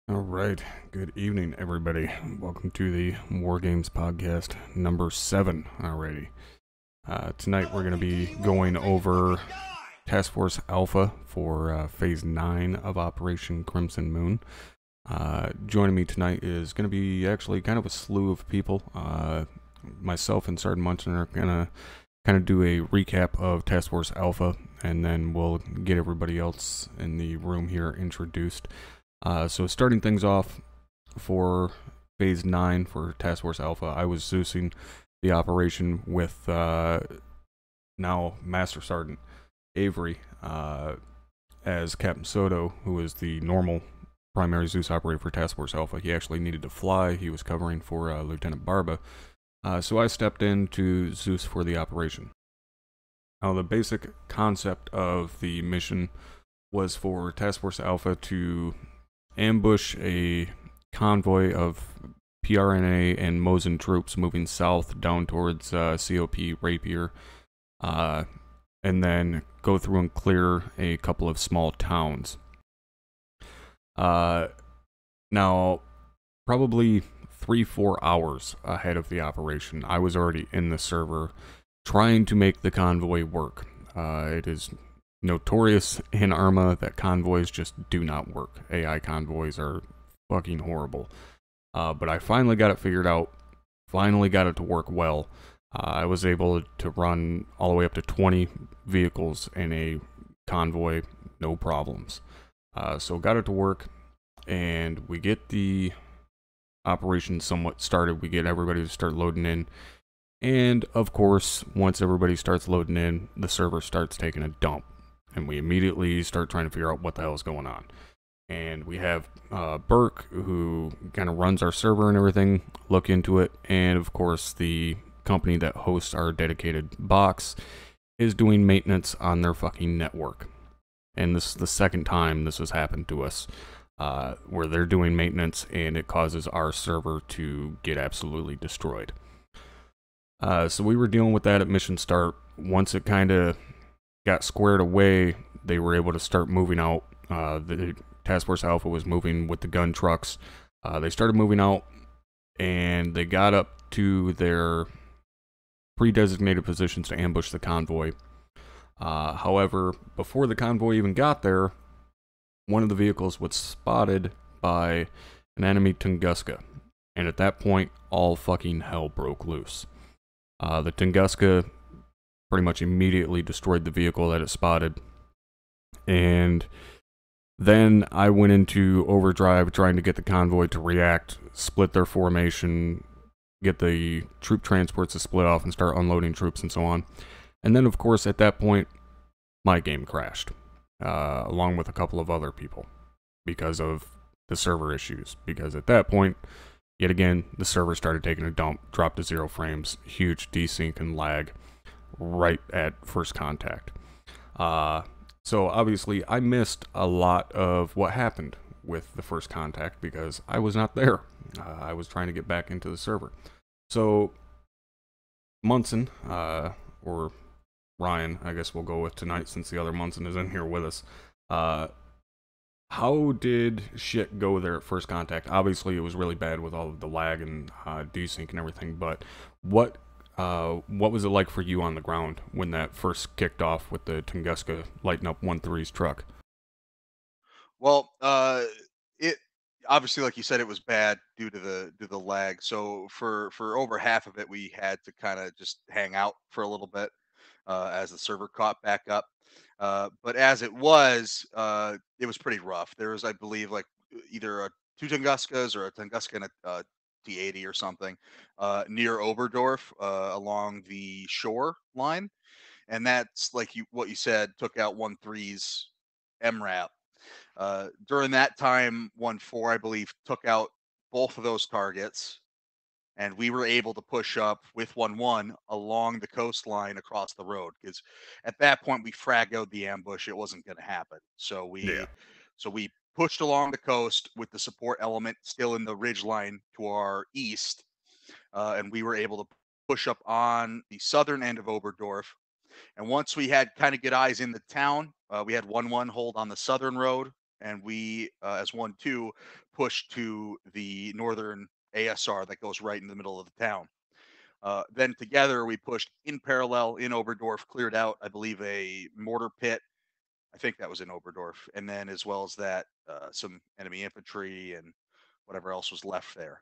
All right. Good evening, everybody. Welcome to the War Games podcast number 7 already. Tonight we're going to be going over Task Force Alpha for Phase 9 of Operation Crimson Moon. Joining me tonight is going to be actually kind of a slew of people. Myself and Sergeant Munson are going to kind of do a recap of Task Force Alpha, and then we'll get everybody else in the room here introduced. So starting things off for Phase 9 for Task Force Alpha, I was Zeusing the operation with now Master Sergeant Avery as Captain Soto, who is the normal primary Zeus operator for Task Force Alpha. He actually needed to fly. He was covering for Lieutenant Barba. So I stepped in to Zeus for the operation. Now, the basic concept of the mission was for Task Force Alpha to ambush a convoy of PRNA and Mosin troops moving south down towards COP Rapier, and then go through and clear a couple of small towns. Now, probably 3-4 hours ahead of the operation, I was already in the server trying to make the convoy work. It is notorious in Arma that convoys just do not work. AI convoys are fucking horrible. But I finally got it figured out. Finally got it to work well. I was able to run all the way up to 20 vehicles in a convoy, no problems. So got it to work, and we get the operation somewhat started. We get everybody to start loading in. And of course, once everybody starts loading in, the server starts taking a dump. And we immediately start trying to figure out what the hell is going on. And we have Burke, who kind of runs our server and everything, look into it. And of course, the company that hosts our dedicated box is doing maintenance on their fucking network. And this is the second time this has happened to us, where they're doing maintenance and it causes our server to get absolutely destroyed. So we were dealing with that at mission start. Once it kind of got squared away, they were able to start moving out. The Task Force Alpha was moving with the gun trucks. They started moving out, and they got up to their pre-designated positions to ambush the convoy. However, before the convoy even got there, one of the vehicles was spotted by an enemy Tunguska, and at that point, all fucking hell broke loose. The Tunguska pretty much immediately destroyed the vehicle that it spotted, and then I went into overdrive trying to get the convoy to react, split their formation, get the troop transports to split off and start unloading troops and so on. And then, of course, at that point, my game crashed, along with a couple of other people, because of the server issues. Because at that point, yet again, the server started taking a dump, dropped to 0 frames, huge desync and lag right at first contact. So obviously I missed a lot of what happened with the first contact because I was not there. I was trying to get back into the server. So Munson, or Ryan, I guess we'll go with tonight since the other Munson is in here with us. How did shit go there at first contact? Obviously it was really bad with all of the lag and desync and everything, but what was it like for you on the ground when that first kicked off with the Tunguska lighting up 1-3's truck? Well, it obviously, like you said, it was bad due to the lag. So for over half of it, we had to kind of just hang out for a little bit as the server caught back up. But as it was pretty rough. There was, I believe, like either two Tunguskas or a Tunguska and a T80 or something near Oberdorf along the shore line, and that's like what you said took out 1-3's MRAP. During that time, 1-4, I believe, took out both of those targets, and we were able to push up with 1-1 along the coastline across the road. Because at that point, we fragoed the ambush; it wasn't going to happen. Yeah. So we pushed along the coast with the support element still in the ridge line to our east, and we were able to push up on the southern end of Oberdorf. And once we had kind of good eyes in the town, we had 1-1 hold on the southern road and we, as 1-2, pushed to the northern ASR that goes right in the middle of the town. Then together we pushed in parallel in Oberdorf, cleared out, I believe, a mortar pit. I think that was in Oberdorf, and then as well as that, some enemy infantry and whatever else was left there.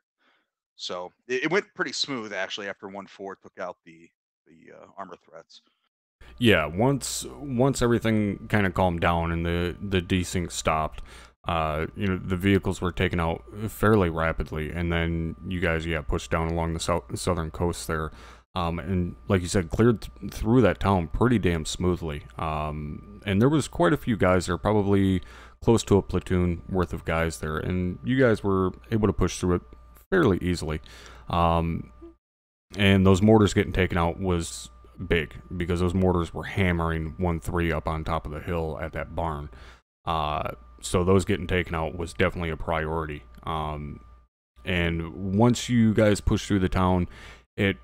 So it went pretty smooth actually after 1-4 took out the armor threats. Yeah, once everything kind of calmed down and the desync stopped, the vehicles were taken out fairly rapidly, and then you guys, pushed down along the southern coast there, and like you said, cleared through that town pretty damn smoothly. And there was quite a few guys there, probably close to a platoon worth of guys there, and you guys were able to push through it fairly easily. And those mortars getting taken out was big because those mortars were hammering 1-3 up on top of the hill at that barn. So those getting taken out was definitely a priority. And once you guys pushed through the town, it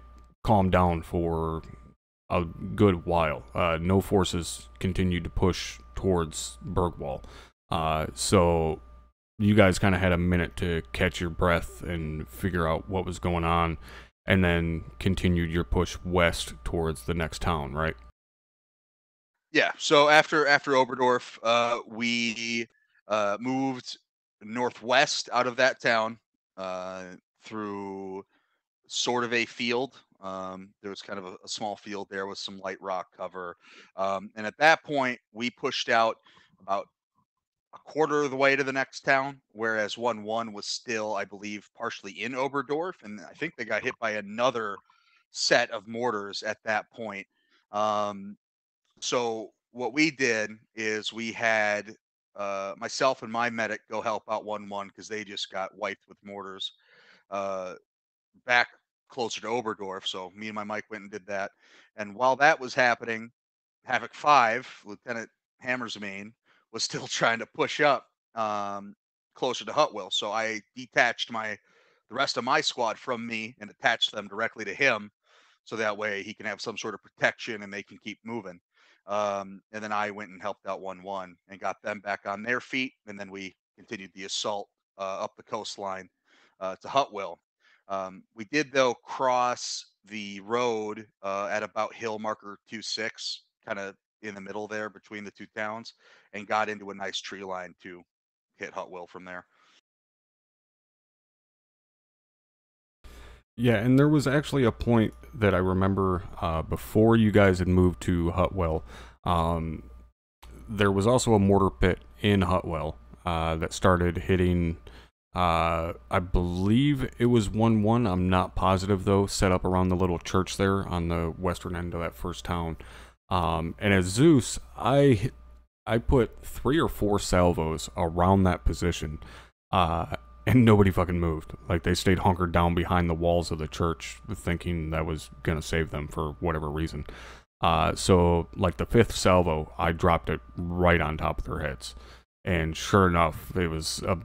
calmed down for a good while. No forces continued to push towards Bergwall. So you guys kind of had a minute to catch your breath and figure out what was going on, and then continued your push west towards the next town, right? Yeah. So after Oberdorf, we moved northwest out of that town, through sort of a field. There was kind of a small field there with some light rock cover, and at that point we pushed out about a quarter of the way to the next town, whereas 1-1 was still, I believe, partially in Oberdorf, and I think they got hit by another set of mortars at that point. Um, so what we did is we had myself and my medic go help out 1-1 because they just got wiped with mortars. Uh, Back closer to Oberdorf. So me and my Mike went and did that. And while that was happening, Havoc 5, Lieutenant Hammersmain, was still trying to push up, closer to Hutwell. So I detached the rest of my squad from me and attached them directly to him, so that way he can have some sort of protection and they can keep moving. And then I went and helped out 1-1 and got them back on their feet, and then we continued the assault up the coastline to Hutwell. We did though cross the road at about hill marker 26, kind of in the middle there between the two towns, and got into a nice tree line to hit Hutwell from there. Yeah, and there was actually a point that I remember before you guys had moved to Hutwell. Um, there was also a mortar pit in Hutwell that started hitting. I believe it was 1-1. I'm not positive though. Set up around the little church there on the western end of that first town. And as Zeus, I put 3 or 4 salvos around that position, and nobody fucking moved. Like, they stayed hunkered down behind the walls of the church, thinking that was gonna save them for whatever reason. So, like, the 5th salvo, I dropped it right on top of their heads. And sure enough, it was a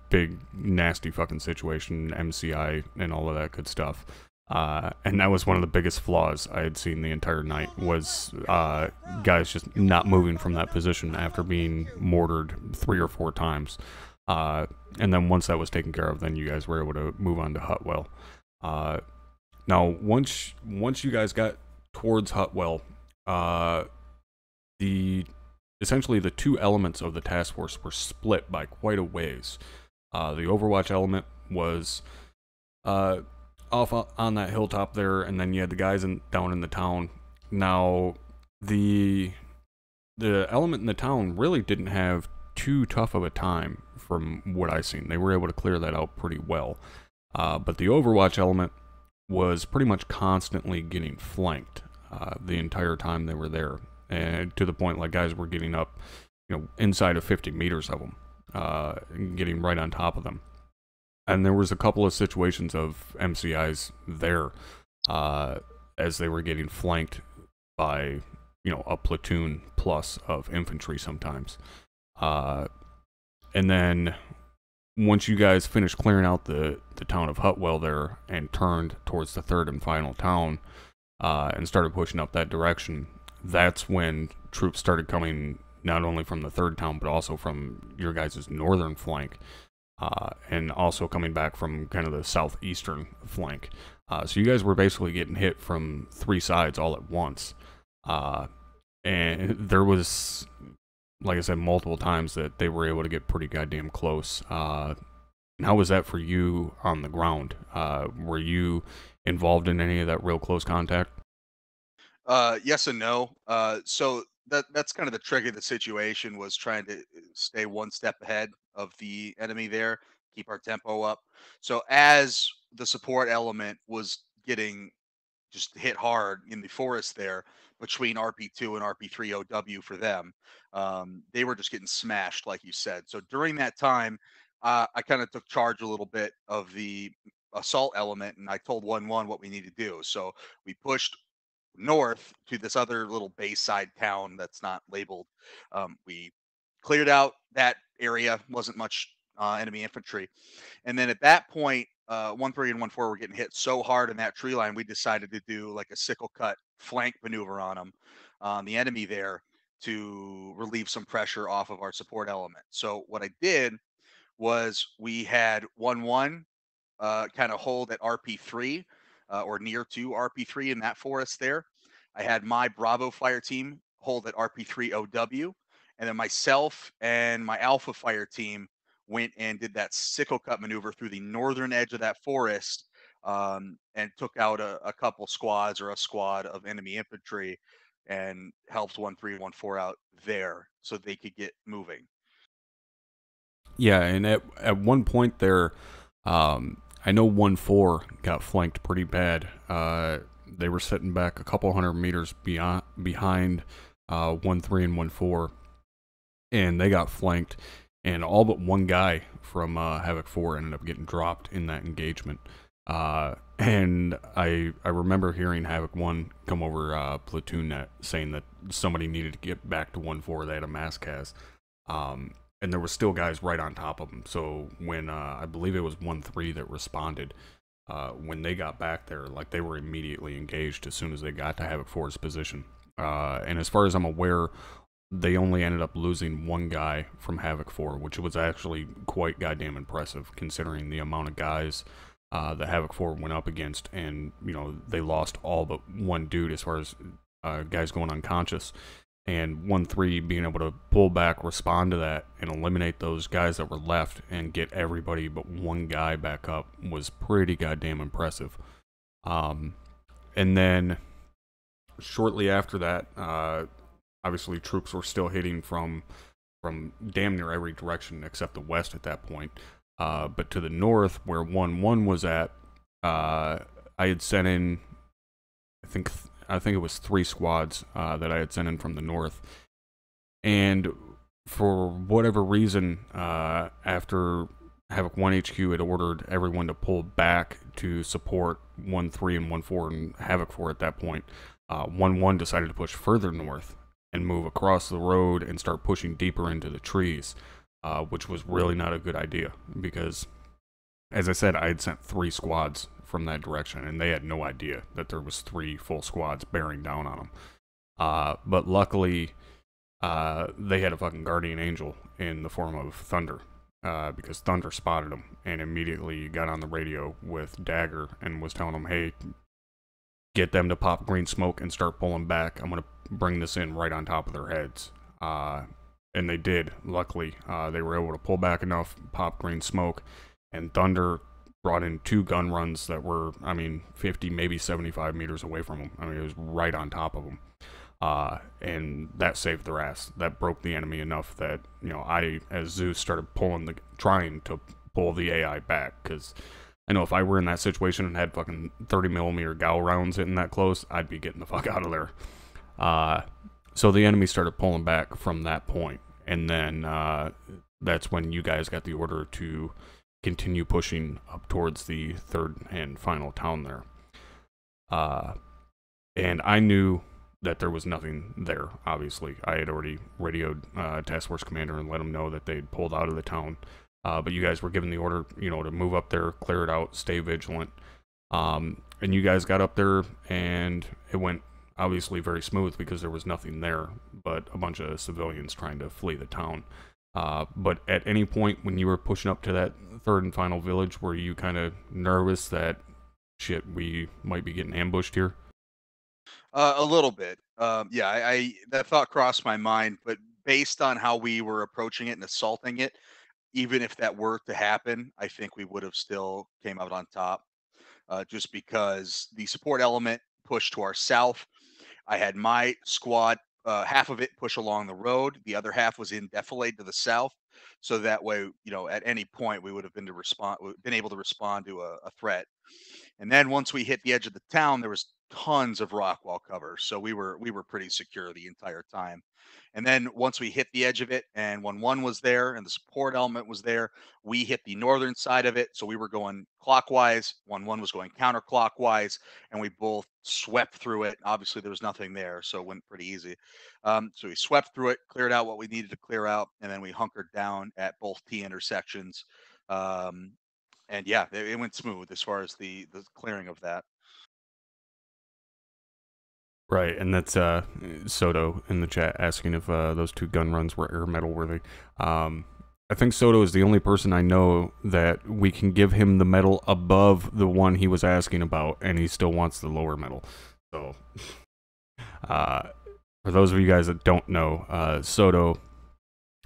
big, nasty fucking situation, MCI and all of that good stuff. And that was one of the biggest flaws I had seen the entire night, was guys just not moving from that position after being mortared 3 or 4 times. And then once that was taken care of, then you guys were able to move on to Hutwell. Now, once you guys got towards Hutwell, essentially the 2 elements of the task force were split by quite a ways. The Overwatch element was off on that hilltop there, and then you had the guys down in the town. Now, the element in the town really didn't have too tough of a time from what I've seen. They were able to clear that out pretty well. But the Overwatch element was pretty much constantly getting flanked the entire time they were there. And to the point, like, guys were getting up, inside of 50 meters of them, getting right on top of them. And there was a couple of situations of MCIs there, as they were getting flanked by, a platoon plus of infantry sometimes. And then once you guys finished clearing out the town of Hutwell there and turned towards the 3rd and final town, and started pushing up that direction, that's when troops started coming not only from the third town, but also from your guys' northern flank, and also coming back from kind of the southeastern flank. So you guys were basically getting hit from 3 sides all at once. And there was, like I said, multiple times that they were able to get pretty goddamn close. And how was that for you on the ground? Were you involved in any of that real close contact? Yes and no. So that's kind of the trick of the situation, was trying to stay one step ahead of the enemy there, keep our tempo up. So as the support element was getting just hit hard in the forest there between RP2 and RP3 OW for them, they were just getting smashed, like you said. So during that time, I kind of took charge a little bit of the assault element, and I told 1-1 what we need to do. So we pushed north to this other little bayside town that's not labeled. We cleared out that area, wasn't much enemy infantry. And then at that point, 1-3 and 1-4 were getting hit so hard in that tree line, we decided to do like a sickle cut flank maneuver on them, on the enemy there, to relieve some pressure off of our support element. So what I did was we had 1-1 kind of hold at RP3, or near to RP3 in that forest there. I had my Bravo fire team hold at RP3 OW, and then myself and my Alpha fire team went and did that sickle cut maneuver through the northern edge of that forest, and took out a couple squads, or a squad of enemy infantry, and helped 1-3 and 1-4 out there so they could get moving. Yeah, and at one point there, I know 1-4 got flanked pretty bad. They were sitting back a couple hundred meters behind 1-3 and 1-4, and they got flanked, and all but one guy from Havoc 4 ended up getting dropped in that engagement. And I remember hearing Havoc 1 come over platoon net saying that somebody needed to get back to 1-4. They had a mass cast. And there were still guys right on top of them. So when I believe it was 1-3 that responded, when they got back there, like, they were immediately engaged as soon as they got to Havoc 4's position. And as far as I'm aware, they only ended up losing one guy from Havoc 4, which was actually quite goddamn impressive, considering the amount of guys that Havoc 4 went up against. And, you know, they lost all but one dude as far as guys going unconscious. And 1-3 being able to pull back, respond to that, and eliminate those guys that were left and get everybody but one guy back up was pretty goddamn impressive. And then shortly after that, obviously troops were still hitting from damn near every direction except the west at that point. But to the north, where 1-1 was at, I had sent in, I think it was 3 squads that I had sent in from the north. And for whatever reason, after Havoc 1 HQ had ordered everyone to pull back to support 1-3 and 1-4 and Havoc 4 at that point, 1-1 decided to push further north and move across the road and start pushing deeper into the trees, which was really not a good idea because, as I said, I had sent 3 squads from that direction, and they had no idea that there was 3 full squads bearing down on them. But luckily, they had a fucking guardian angel in the form of Thunder, because Thunder spotted them and immediately got on the radio with Dagger and was telling them, hey, get them to pop green smoke and start pulling back. I'm going to bring this in right on top of their heads. And they did. Luckily, they were able to pull back enough, pop green smoke, and Thunder brought in 2 gun runs that were, 50, maybe 75 meters away from them. It was right on top of them. And that saved their ass. That broke the enemy enough that, I, as Zeus, started trying to pull the AI back, because I know if I were in that situation and had fucking 30mm Gao rounds hitting that close, I'd be getting the fuck out of there. So the enemy started pulling back from that point, and then that's when you guys got the order to continue pushing up towards the third and final town there. And I knew that there was nothing there, obviously. I had already radioed Task Force Commander and let him know that they'd pulled out of the town. But you guys were given the order, to move up there, clear it out, stay vigilant. And you guys got up there, and it went obviously very smooth because there was nothing there but a bunch of civilians trying to flee the town. But at any point when you were pushing up to that third and final village, were you kind of nervous that, shit, we might be getting ambushed here? A little bit. Yeah, I that thought crossed my mind, but based on how we were approaching it and assaulting it, even if that were to happen, I think we would have still came out on top. Just because the support element pushed to our south. I had my squad, half of it push along the road, the other half was in defilade to the south. So that way, at any point we would have been able to respond to a threat. And then once we hit the edge of the town, there was tons of rock wall cover, so we were pretty secure the entire time. And then once we hit the edge of it, and when one was there and the support element was there, we hit the northern side of it. So we were going clockwise. One was going counterclockwise, and we both swept through it. Obviously, there was nothing there, so it went pretty easy. So we swept through it, cleared out what we needed to clear out, and then we hunkered down at both T intersections. Um, and yeah, it went smooth as far as the clearing of that. Right, and that's Soto in the chat asking if those two gun runs were air medal worthy. I think Soto is the only person I know that we can give him the medal above the one he was asking about, and he still wants the lower medal. So, for those of you guys that don't know, Soto,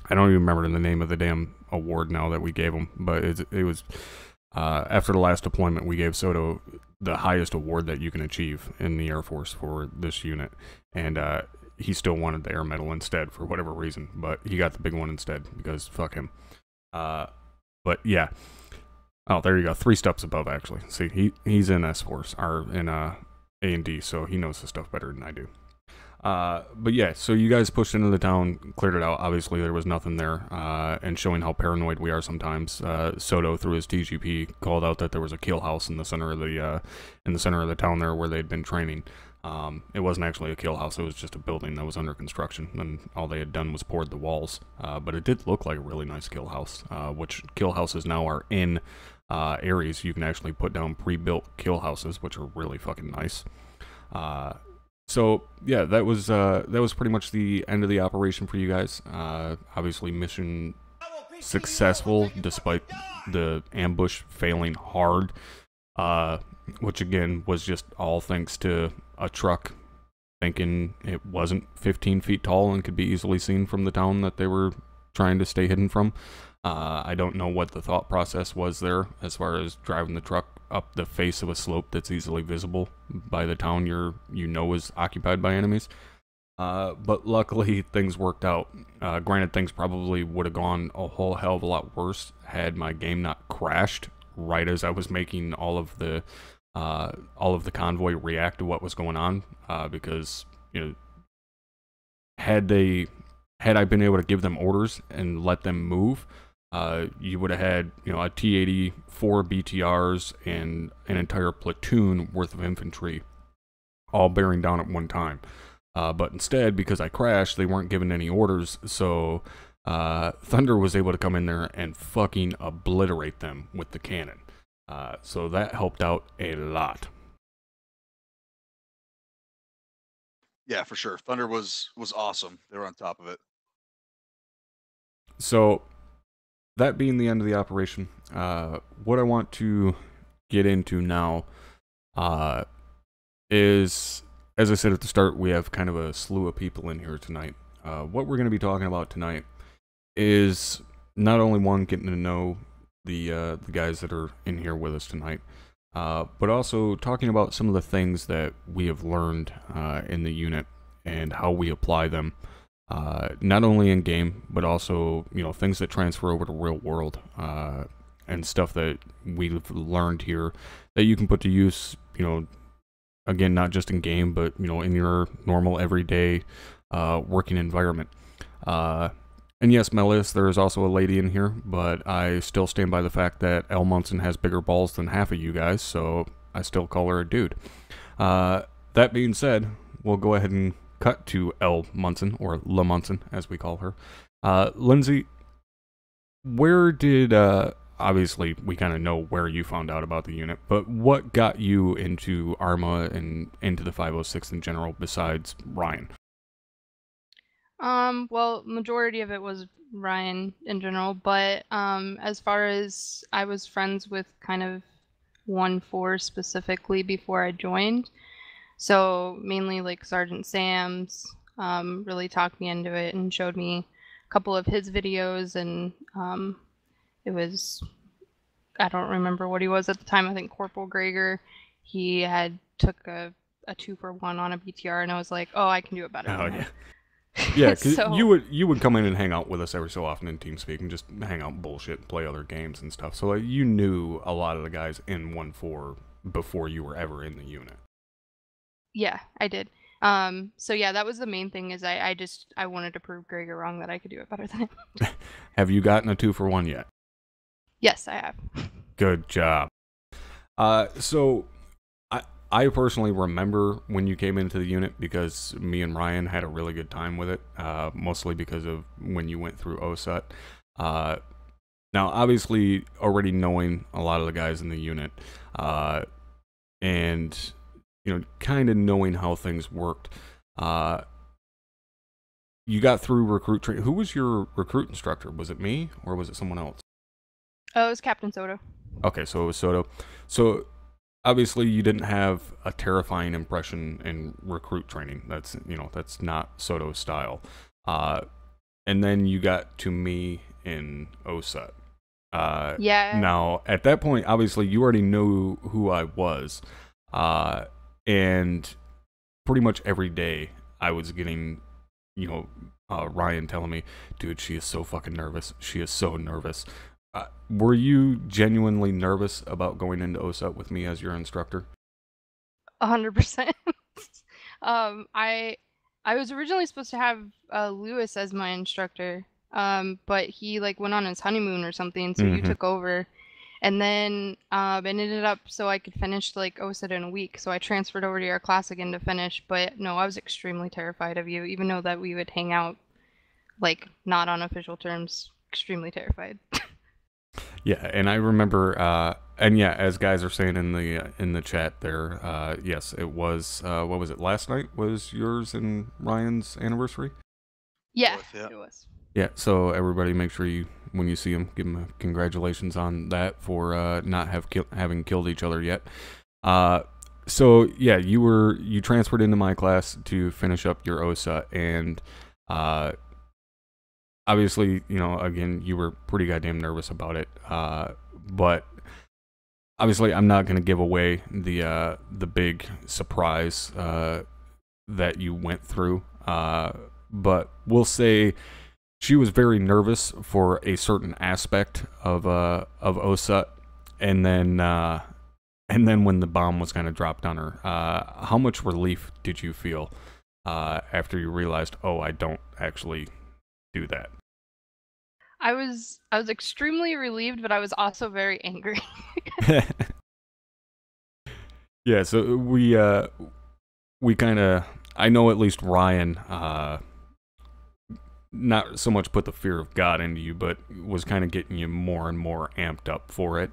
I don't even remember the name of the damn award now that we gave him, but it was after the last deployment, we gave Soto the highest award that you can achieve in the Air Force for this unit, and he still wanted the air medal instead for whatever reason, but he got the big one instead because fuck him. But yeah, oh, there you go, 3 steps above actually. See, he's in S Force or in A&D, so he knows the stuff better than I do. But yeah, so you guys pushed into the town, cleared it out. Obviously, there was nothing there, and showing how paranoid we are sometimes. Soto, through his TGP, called out that there was a kill house in the center of the town there where they'd been training. It wasn't actually a kill house; it was just a building that was under construction, and all they had done was poured the walls. But it did look like a really nice kill house, which kill houses now are in areas. You can actually put down pre-built kill houses, which are really fucking nice. So yeah, that was pretty much the end of the operation for you guys. Obviously, mission successful despite the ambush failing hard, which again was just all thanks to a truck thinking it wasn't 15 feet tall and could be easily seen from the town that they were trying to stay hidden from. I don't know what the thought process was there as far as driving the truck up the face of a slope that's easily visible by the town you know is occupied by enemies. But luckily things worked out. Granted, things probably would have gone a whole hell of a lot worse had my game not crashed right as I was making all of the convoy react to what was going on. Because had I been able to give them orders and let them move, you would have had, a T-80, 4 BTRs, and an entire platoon worth of infantry all bearing down at one time. But instead, because I crashed, they weren't given any orders, so Thunder was able to come in there and fucking obliterate them with the cannon. So that helped out a lot. Yeah, for sure. Thunder was awesome. They were on top of it. So that being the end of the operation, what I want to get into now is, as I said at the start, we have kind of a slew of people in here tonight. What we're going to be talking about tonight is not only one, getting to know the guys that are in here with us tonight, but also talking about some of the things that we have learned in the unit and how we apply them. Not only in game, but also, things that transfer over to real world, and stuff that we've learned here that you can put to use, again, not just in game, but, in your normal everyday, working environment. And yes, Melis, there is also a lady in here, but I still stand by the fact that L. Munson has bigger balls than half of you guys, so I still call her a dude. That being said, we'll go ahead and cut to L. Munson, or La Munson, as we call her. Lindsay, where did, obviously we kind of know where you found out about the unit, but what got you into ARMA and into the 506 in general besides Ryan? Well, majority of it was Ryan in general, but as far as I was friends with kind of 1-4 specifically before I joined, so mainly like Sergeant Sam's really talked me into it and showed me a couple of his videos, and it was, I don't remember what he was at the time. I think Corporal Greger. He had took a 2-for-1 on a BTR, and I was like, oh, I can do it better Oh than him. yeah, because So you would come in and hang out with us every so often in TeamSpeak and just hang out and bullshit, play other games and stuff. So like you knew a lot of the guys in 1-4 before you were ever in the unit. yeah, I did. So yeah, that was the main thing, is I wanted to prove Gregor wrong, that I could do it better than him. Have you gotten a 2-for-1 yet? Yes, I have. Good job. So I personally remember when you came into the unit because me and Ryan had a really good time with it, mostly because of when you went through OSUT. Now, obviously, already knowing a lot of the guys in the unit, and you know, kind of knowing how things worked, you got through recruit training. Who was your recruit instructor? Was it me or was it someone else? Oh, it was Captain Soto. Okay, so it was Soto. So obviously you didn't have a terrifying impression in recruit training. That's, you know, that's not Soto's style. And then you got to me in OSUT. Yeah. Now, at that point, obviously you already knew who I was. And pretty much every day I was getting, you know, Ryan telling me, dude, she is so fucking nervous. She is so nervous. Were you genuinely nervous about going into OSUT with me as your instructor? 100%. I was originally supposed to have Lewis as my instructor, but he like went on his honeymoon or something, so you took over. And then it ended up so I could finish like OSUT in a week, so I transferred over to your class again to finish. But no, I was extremely terrified of you, even though that we would hang out like not on official terms. Extremely terrified. Yeah, and I remember, and yeah, as guys are saying in the chat there, yes, it was. What was it? Last night was yours and Ryan's anniversary. Yeah, Yeah. it was. Yeah, so everybody, make sure you, when you see him, give him a congratulations on that for not having killed each other yet. So yeah, you transferred into my class to finish up your OSA, and obviously, you know, again, you were pretty goddamn nervous about it. But obviously, I'm not going to give away the big surprise that you went through. But we'll say she was very nervous for a certain aspect of OSUT, and then when the bomb was kind of dropped on her, how much relief did you feel after you realized, oh, I don't actually do that? I was extremely relieved, but I was also very angry. Yeah, so we kind of, I know at least Ryan not so much put the fear of God into you, but was kind of getting you more and more amped up for it.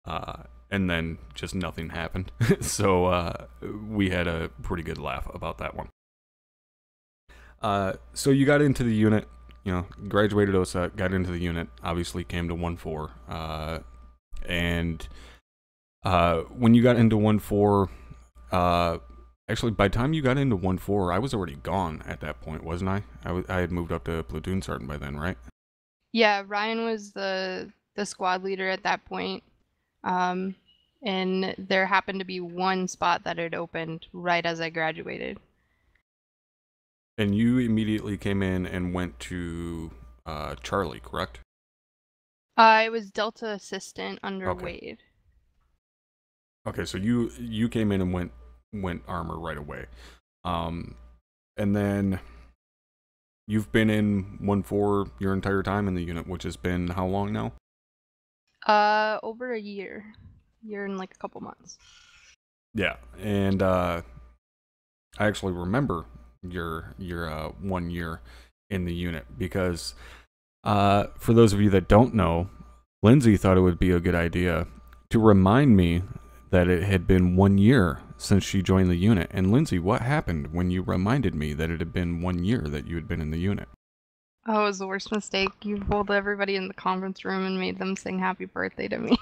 And then just nothing happened. So we had a pretty good laugh about that one. So you got into the unit, you know, graduated OSA, got into the unit, obviously came to 1-4. And when you got into 1-4, actually, by the time you got into 1-4, I was already gone at that point, wasn't I? I had moved up to platoon sergeant by then, right? Yeah, Ryan was the squad leader at that point. And there happened to be one spot that had opened right as I graduated. And you immediately came in and went to Charlie, correct? I was Delta assistant under Okay. Wade. Okay, so you came in and went armor right away. And then you've been in 1-4 your entire time in the unit, which has been how long now? Over a year and like a couple months. Yeah, and I actually remember your 1 year in the unit because for those of you that don't know, Lindsay thought it would be a good idea to remind me that it had been 1 year since she joined the unit. And Lindsay, what happened when you reminded me that it had been 1 year that you had been in the unit? Oh, it was the worst mistake. You pulled everybody in the conference room and made them sing happy birthday to me.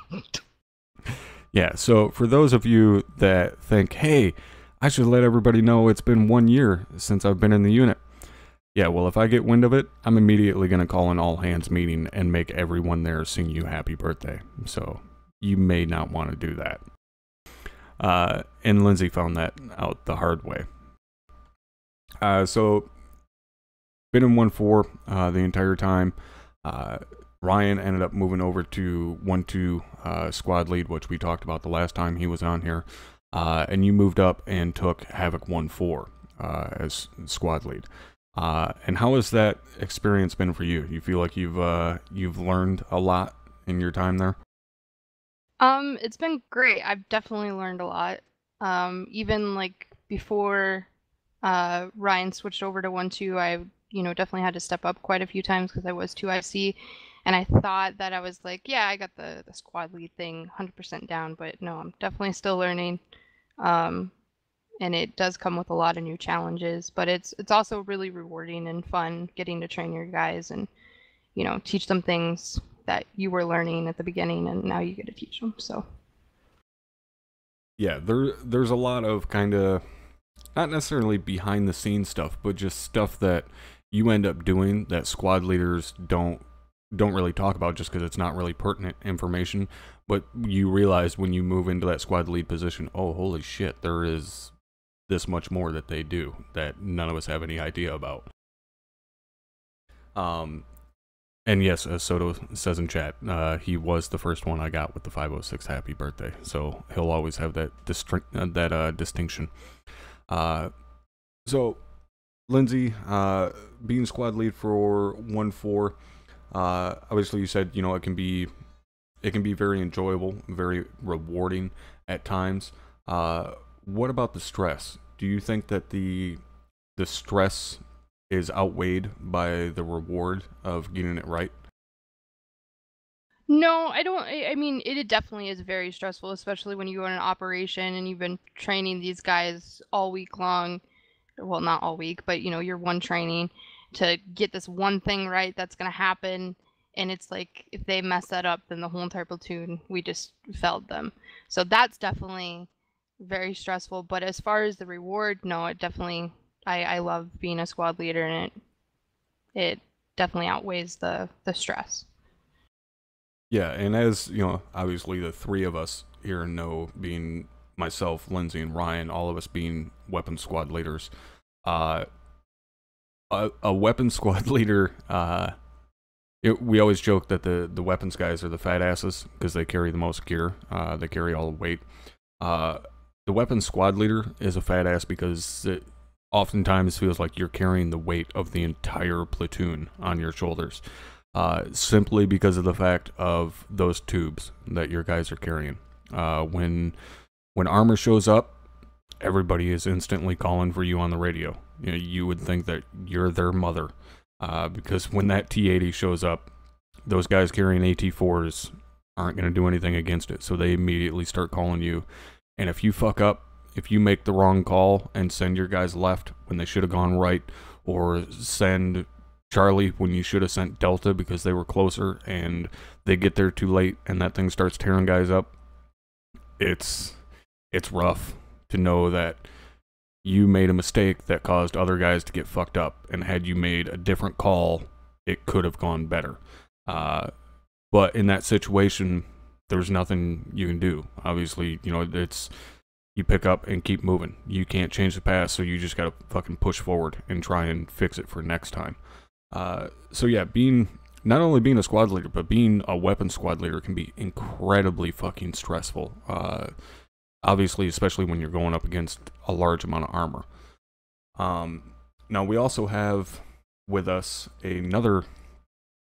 Yeah, so for those of you that think, hey, I should let everybody know it's been 1 year since I've been in the unit. Yeah, well, if I get wind of it, I'm immediately going to call an all-hands meeting and make everyone there sing you happy birthday. So you may not want to do that. And Lindsay found that out the hard way. So been in 1-4 the entire time. Ryan ended up moving over to 1-2 squad lead, which we talked about the last time he was on here. And you moved up and took Havoc 1-4 as squad lead. And how has that experience been for you? You feel like you've learned a lot in your time there? It's been great. I've definitely learned a lot. Even like before Ryan switched over to 1-2, I definitely had to step up quite a few times because I was 2 IC, and I thought that I was like, yeah, I got the squad lead thing 100% down, but no, I'm definitely still learning. And it does come with a lot of new challenges, but it's also really rewarding and fun getting to train your guys and teach them things that you were learning at the beginning and now you get to teach them. So yeah, there's a lot of kind of not necessarily behind the scenes stuff, but just stuff that you end up doing that squad leaders don't really talk about just because it's not really pertinent information. But you realize when you move into that squad lead position, oh, holy shit, there is this much more that they do that none of us have any idea about. And yes, as Soto says in chat, he was the first one I got with the 506 happy birthday, so he'll always have that distinction. So Lindsay, being squad lead for 1-4, obviously you said it can be very enjoyable, very rewarding at times. What about the stress? Do you think that the stress is outweighed by the reward of getting it right? No, I don't. I mean, it definitely is very stressful, especially when you go in an operation and you've been training these guys all week long. Well, not all week, but you're one training to get this one thing right that's going to happen. And it's like, if they mess that up, then the whole entire platoon, we just failed them. So that's definitely very stressful. But as far as the reward, no, it definitely, I love being a squad leader, and it definitely outweighs the stress. Yeah, and as obviously the three of us here know, being myself, Lindsay, and Ryan, all of us being weapons squad leaders, a weapons squad leader, we always joke that the weapons guys are the fat asses because they carry the most gear, they carry all the weight. The weapons squad leader is a fat ass because it oftentimes feels like you're carrying the weight of the entire platoon on your shoulders, simply because of the fact of those tubes that your guys are carrying. When armor shows up, everybody is instantly calling for you on the radio. You would think that you're their mother, because when that T-80 shows up, those guys carrying AT-4s aren't going to do anything against it, so they immediately start calling you. And if you fuck up, if you make the wrong call and send your guys left when they should have gone right, or send Charlie when you should have sent Delta because they were closer and they get there too late and that thing starts tearing guys up, it's rough to know that you made a mistake that caused other guys to get fucked up, and had you made a different call, it could have gone better. But in that situation, there's nothing you can do. Obviously, it's you pick up and keep moving. You can't change the past, so you just gotta fucking push forward and try and fix it for next time. So yeah, not only being a squad leader, but being a weapons squad leader can be incredibly fucking stressful. Obviously, especially when you're going up against a large amount of armor. Now we also have with us another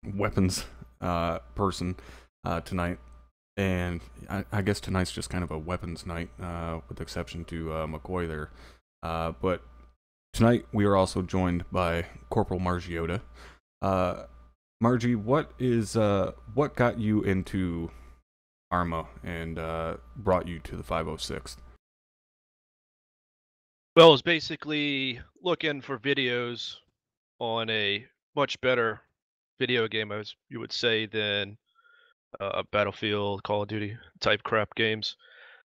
weapons person tonight. And I guess tonight's just kind of a weapons night, with the exception to McCoy there. But tonight we are also joined by Corporal Margiota. Margie, what got you into Arma and brought you to the 506th? Well, it was basically looking for videos on a much better video game, as you would say, than Battlefield, Call of Duty type crap games.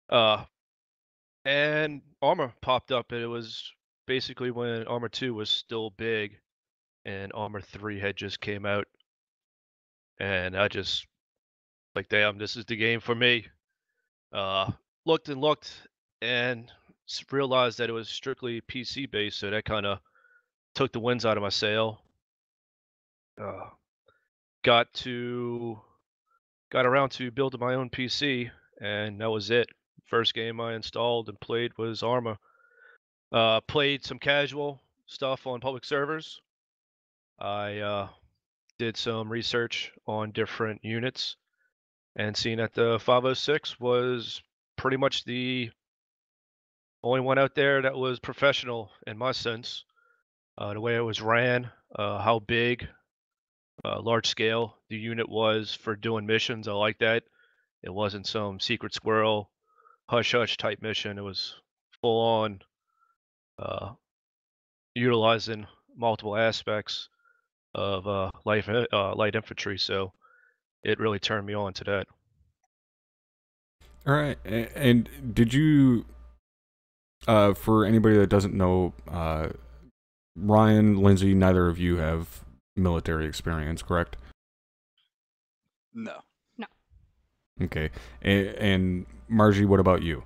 And Arma popped up, and it was basically when Arma 2 was still big, and Arma 3 had just came out, and I just like, damn, this is the game for me. Looked and looked, and realized that it was strictly PC based, so that kind of took the winds out of my sail. Uh, got around to building my own PC, and that was it. First game I installed and played was Arma. Played some casual stuff on public servers. I did some research on different units, and seeing that the 506 was pretty much the only one out there that was professional in my sense. The way it was ran, how big, large scale the unit was for doing missions, I like that. It wasn't some secret squirrel, hush hush type mission. It was full on, utilizing multiple aspects of light infantry. So it really turned me on to that. All right, and did you, for anybody that doesn't know, Ryan, Lindsay, neither of you have military experience, correct? No. No. Okay, and Margie, what about you?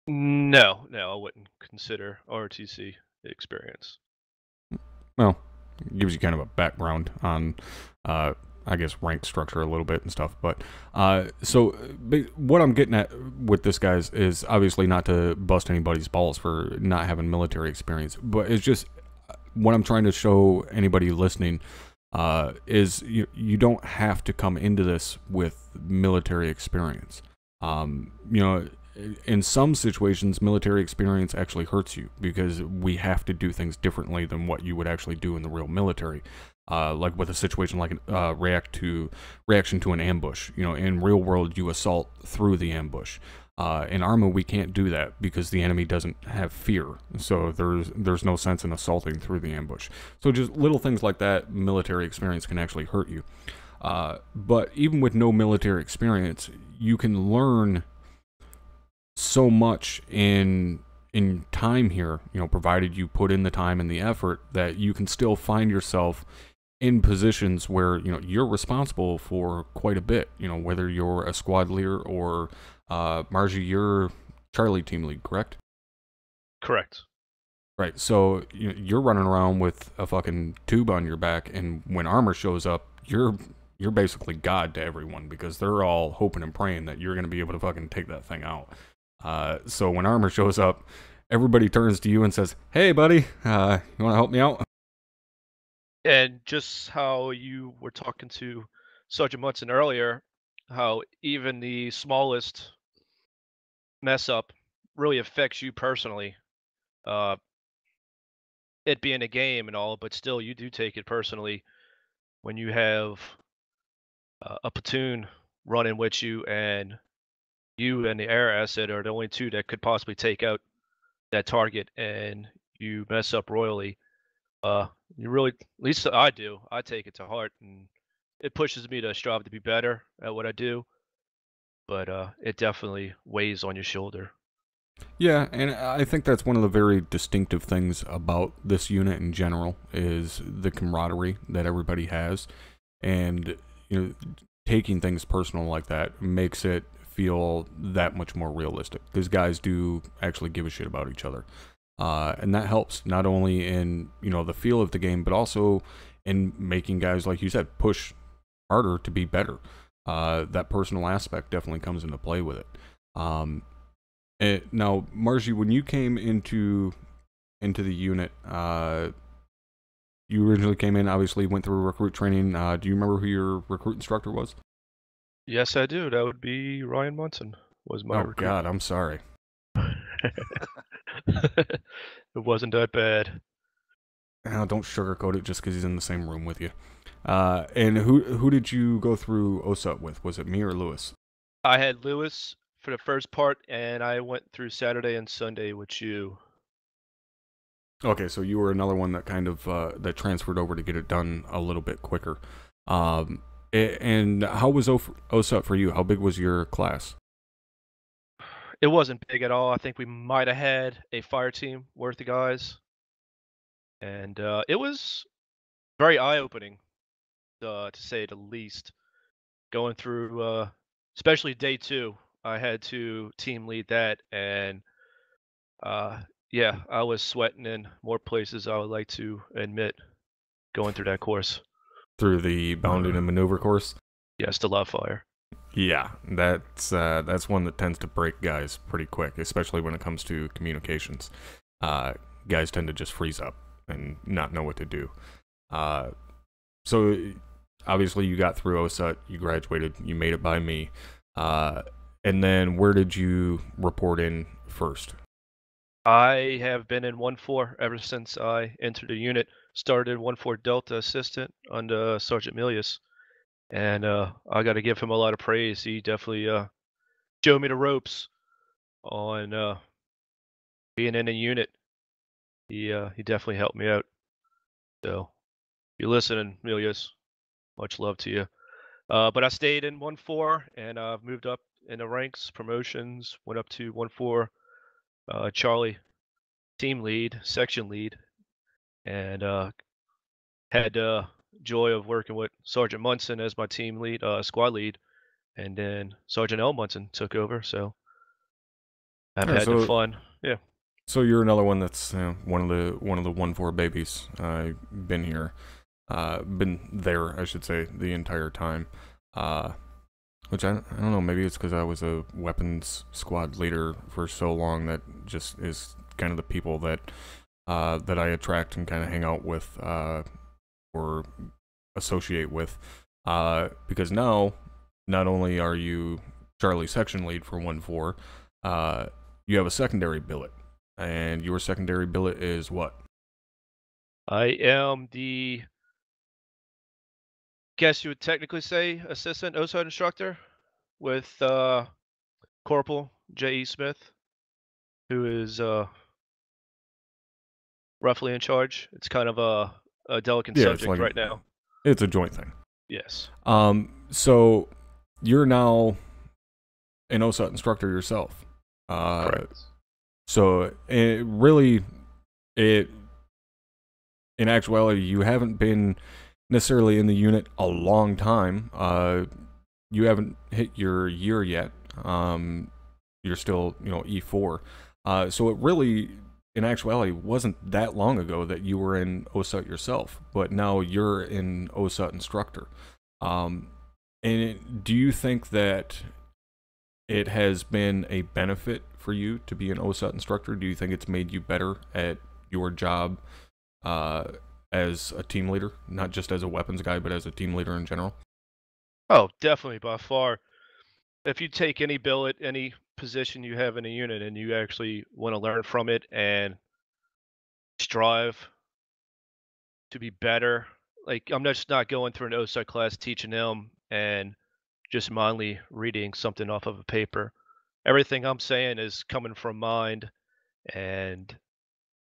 No, I wouldn't consider RTC experience. Well, it gives you kind of a background on, I guess, rank structure a little bit and stuff. But so what I'm getting at with this, guys, is obviously not to bust anybody's balls for not having military experience, but it's just what I'm trying to show anybody listening is you don't have to come into this with military experience. You know, in some situations, military experience actually hurts you because we have to do things differently than what you would actually do in the real military. Like with a situation like reaction to an ambush. You know, in real world, you assault through the ambush. In Arma, we can't do that because the enemy doesn't have fear. So there's no sense in assaulting through the ambush. So just little things like that, military experience can actually hurt you. But even with no military experience, you can learn so much in time here, you know, provided you put in the time and the effort, that you can still find yourself in positions where, you know, you're responsible for quite a bit, you know, whether you're a squad leader or Margie, you're Charlie team lead, correct? Correct. Right, so you're running around with a fucking tube on your back, and when armor shows up, you're basically God to everyone because they're all hoping and praying that you're going to be able to fucking take that thing out. So when armor shows up, everybody turns to you and says, "Hey, buddy, you want to help me out?" And just how you were talking to Sergeant Munson earlier, how even the smallest mess up really affects you personally. It being a game and all, but still you do take it personally when you have a platoon running with you and the air asset are the only two that could possibly take out that target, and you mess up royally. You really, at least I do, I take it to heart, and it pushes me to strive to be better at what I do, but it definitely weighs on your shoulder. Yeah, and I think that's one of the very distinctive things about this unit in general is the camaraderie that everybody has, and you know, taking things personal like that makes it feel that much more realistic because guys do actually give a shit about each other, and that helps not only in, you know, the feel of the game, but also in making guys, like you said, push harder to be better. That personal aspect definitely comes into play with it. Now, Margie, when you came into the unit, you originally came in, obviously went through recruit training. Do you remember who your recruit instructor was? Yes, I do. That would be Ryan Munson. Was my recruit. God, I'm sorry. It wasn't that bad. don't sugarcoat it just because he's in the same room with you. And who did you go through OSUT with? Was it me or Lewis? I had Lewis for the first part, and I went through Saturday and Sunday with you. Okay, so you were another one that kind of that transferred over to get it done a little bit quicker. And how was OSUT for you? How big was your class? It wasn't big at all. I think we might have had a fire team worth of guys, and it was very eye-opening, to say the least. Going through, especially day 2, I had to team lead that, and yeah, I was sweating in more places I would like to admit going through that course. Through the bounding and maneuver course? Yes, the live fire. Yeah, that's one that tends to break guys pretty quick, especially when it comes to communications. Guys tend to just freeze up and not know what to do. So obviously you got through OSUT, you graduated, you made it by me. And then where did you report in first? I have been in 1-4 ever since I entered the unit. Started 1-4 Delta Assistant under Sergeant Milius. And I got to give him a lot of praise. He definitely showed me the ropes on being in a unit. He definitely helped me out. So, if you're listening, Milius, much love to you. But I stayed in 1-4, and I've moved up in the ranks, promotions, went up to 1-4 Charlie, team lead, section lead, and had joy of working with Sergeant Munson as my team lead, squad lead, and then Sergeant L. Munson took over. So I've had the fun. Yeah. So you're another one that's one of the 1-4 babies. Been here, been there, I should say, the entire time. Which I don't know. Maybe it's because I was a weapons squad leader for so long that just is kind of the people that that I attract and kind of hang out with or associate with. Because now, not only are you Charlie section lead for 1-4, you have a secondary billet. And your secondary billet is what? I am the, guess you would technically say, assistant OSUT instructor with Corporal J.E. Smith, who is roughly in charge. It's kind of a delicate subject right now. It's a joint thing. Yes. So you're now an OSUT instructor yourself. Correct. So in actuality, you haven't been necessarily in the unit a long time. You haven't hit your year yet. You're still, E4. So it really, in actuality, wasn't that long ago that you were in OSUT yourself, but now you're an OSUT instructor. And do you think that it has been a benefit for you to be an OSUT instructor? Do you think it's made you better at your job as a team leader, not just as a weapons guy, but as a team leader in general? Oh, definitely, by far. If you take any billet, any position you have in a unit, and you actually want to learn from it and strive to be better, like I'm just not going through an OSUT class teaching them and just mindly reading something off of a paper. Everything I'm saying is coming from mind, and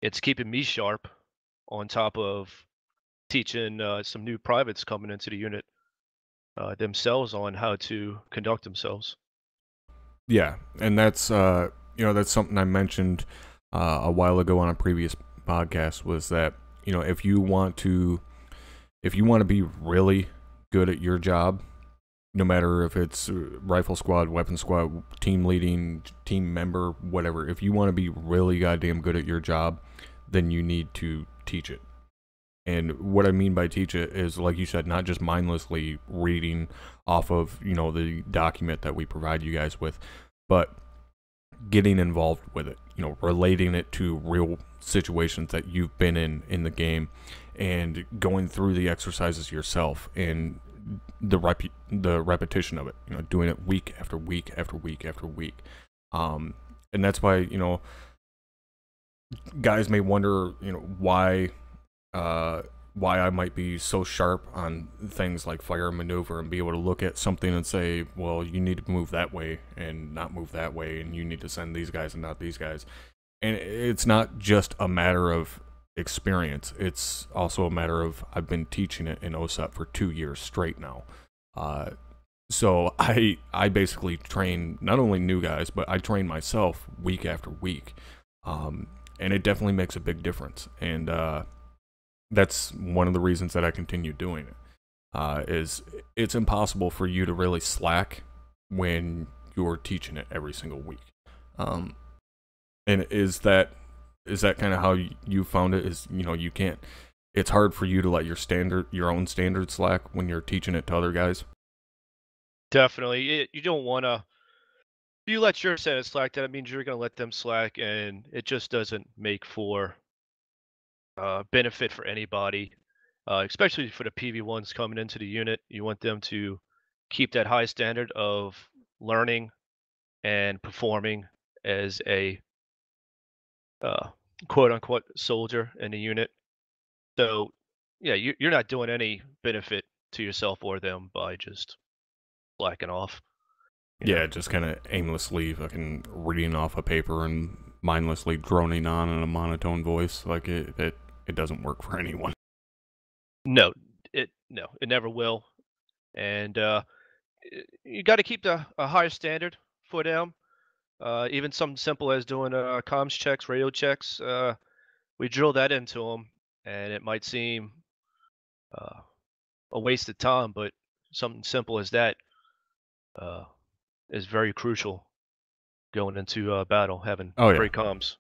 it's keeping me sharp on top of teaching some new privates coming into the unit themselves on how to conduct themselves. Yeah, and that's that's something I mentioned a while ago on a previous podcast, was that if you want to be really good at your job, no matter if it's rifle squad, weapon squad, team leading, team member, whatever, if you want to be really goddamn good at your job, then you need to teach it. And what I mean by teach it is, like you said, not just mindlessly reading off of, the document that we provide you guys with, but getting involved with it, relating it to real situations that you've been in the game, and going through the exercises yourself and the repetition of it, doing it week after week after week after week. And that's why, guys may wonder, why why I might be so sharp on things like fire and maneuver and be able to look at something and say, well, you need to move that way and not move that way, and you need to send these guys and not these guys. And it's not just a matter of experience. It's also a matter of I've been teaching it in OSUT for 2 years straight now. So I basically train not only new guys, but I train myself week after week. And it definitely makes a big difference. And that's one of the reasons that I continue doing it. Is it's impossible for you to really slack when you're teaching it every single week. And is that kind of how you found it? Is, you know, you can't, it's hard for you to let your own standard slack when you're teaching it to other guys? Definitely. You don't want to. If you let your standard slack, that means you're going to let them slack, and it just doesn't make for benefit for anybody, especially for the PV1s coming into the unit. You want them to keep that high standard of learning and performing as a quote unquote soldier in the unit. So, yeah, you're not doing any benefit to yourself or them by just slacking off. Yeah, just kind of aimlessly fucking reading off a paper and mindlessly droning on in a monotone voice. Like, it doesn't work for anyone. No, it never will. And you got to keep a higher standard for them. Even something simple as doing comms checks, radio checks. We drill that into them, and it might seem a waste of time, but something simple as that is very crucial going into battle, having great comms.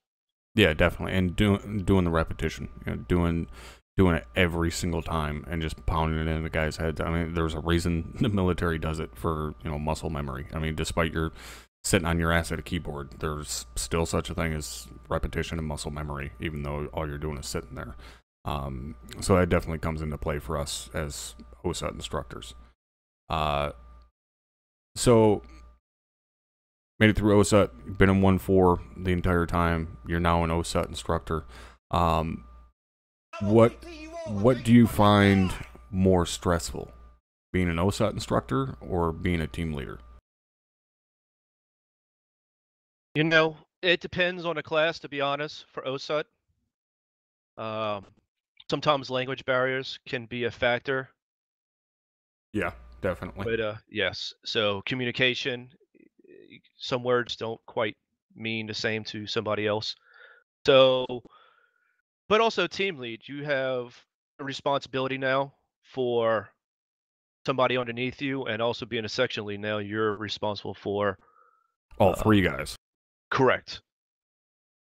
Yeah, definitely. And doing the repetition, you know, doing it every single time and just pounding it in the guy's heads. I mean, there's a reason the military does it for, you know, muscle memory. I mean, despite your sitting on your ass at a keyboard, there's still such a thing as repetition and muscle memory, even though all you're doing is sitting there. So that definitely comes into play for us as OSUT instructors. So made it through OSUT, been in 1-4 the entire time. You're now an OSUT instructor. What do you find more stressful, being an OSUT instructor or being a team leader? You know, it depends on the class, to be honest, for OSUT. Sometimes language barriers can be a factor. Yeah, definitely. But yes, so communication, some words don't quite mean the same to somebody else. So, but also team lead, you have a responsibility now for somebody underneath you, and also being a section lead now, you're responsible for all three guys. Correct.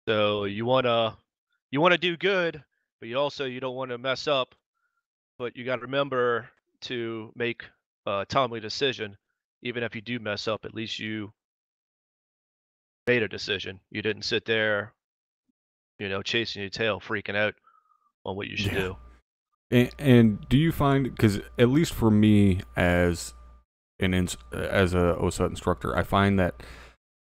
So you wanna do good, but you don't want to mess up. But you got to remember to make a timely decision, even if you do mess up. At least you made a decision. You didn't sit there, you know, chasing your tail, freaking out on what you should do. And do you find, because at least for me as a OSUT instructor, I find that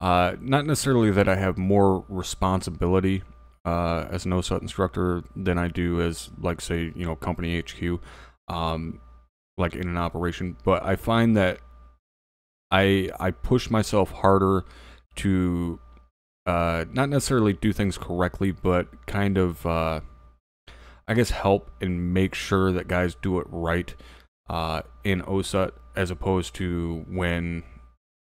not necessarily that I have more responsibility as an OSUT instructor than I do as, like, say, you know, company HQ, like in an operation, but I find that I push myself harder to not necessarily do things correctly, but kind of I guess help and make sure that guys do it right in OSUT, as opposed to when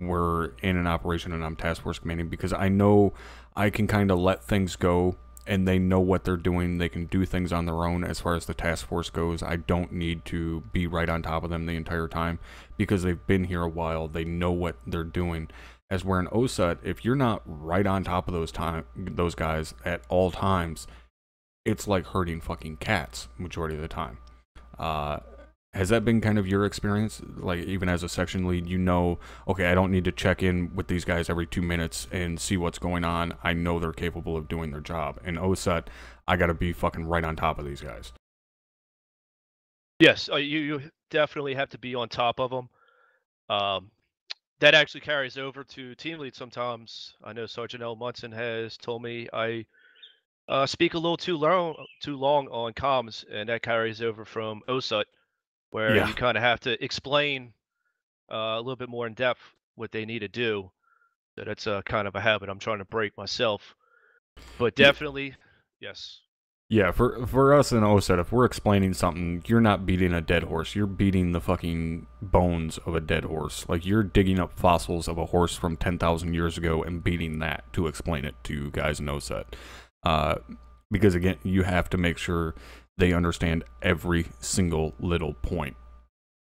we're in an operation and I'm task force commanding, because I know I can kind of let things go and they know what they're doing. They can do things on their own as far as the task force goes. I don't need to be right on top of them the entire time because they've been here a while. They know what they're doing. As we're in OSUT, if you're not right on top of those guys at all times, it's like herding fucking cats majority of the time. Has that been kind of your experience? Like, even as a section lead, you know, okay, I don't need to check in with these guys every 2 minutes and see what's going on. I know they're capable of doing their job. In OSUT, I gotta be fucking right on top of these guys. Yes, you definitely have to be on top of them. That actually carries over to team lead sometimes. I know Sergeant L. Munson has told me Speak a little too long on comms, and that carries over from OSUT, where Yeah. you kind of have to explain a little bit more in depth what they need to do. So that's kind of a habit I'm trying to break myself. But definitely, yes. Yeah, for us in OSET, if we're explaining something, you're not beating a dead horse. You're beating the fucking bones of a dead horse. Like, you're digging up fossils of a horse from 10,000 years ago and beating that to explain it to guys in OSET. Because, again, you have to make sure they understand every single little point.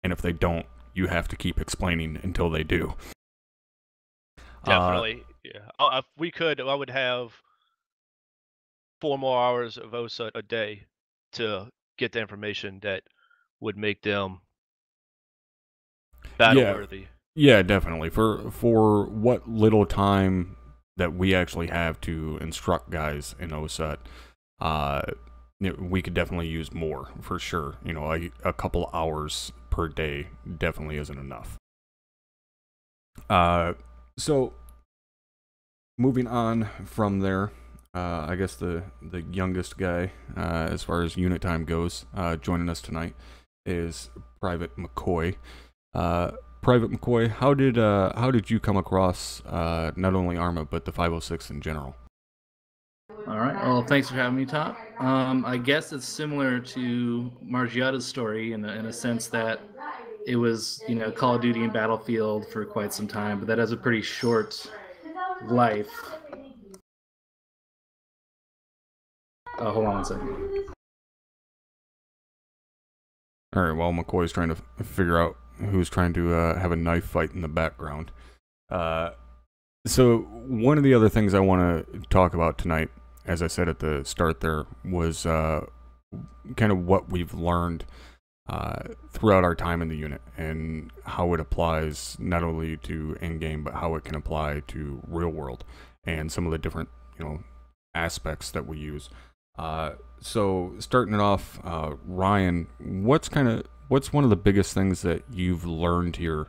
And if they don't, you have to keep explaining until they do. Definitely, yeah. If we could, I would have 4 more hours of OSUT a day to get the information that would make them battle worthy. Yeah, definitely. For what little time that we actually have to instruct guys in OSUT, we could definitely use more, for sure. You know, a couple hours per day definitely isn't enough. So, moving on from there, I guess the youngest guy, as far as unit time goes, joining us tonight is Private McCoy. Private McCoy, how did you come across not only ARMA but the 506 in general? All right. Well, thanks for having me, Top. I guess it's similar to Margiotta's story in a sense that it was, Call of Duty and Battlefield for quite some time, but that has a pretty short life. Hold on one second. All right. Well, McCoy's trying to figure out who's trying to have a knife fight in the background. So one of the other things I want to talk about tonight, as I said at the start there, was kind of what we've learned throughout our time in the unit and how it applies not only to in-game but how it can apply to real world and some of the different aspects that we use. So starting it off, Ryan, what's one of the biggest things that you've learned here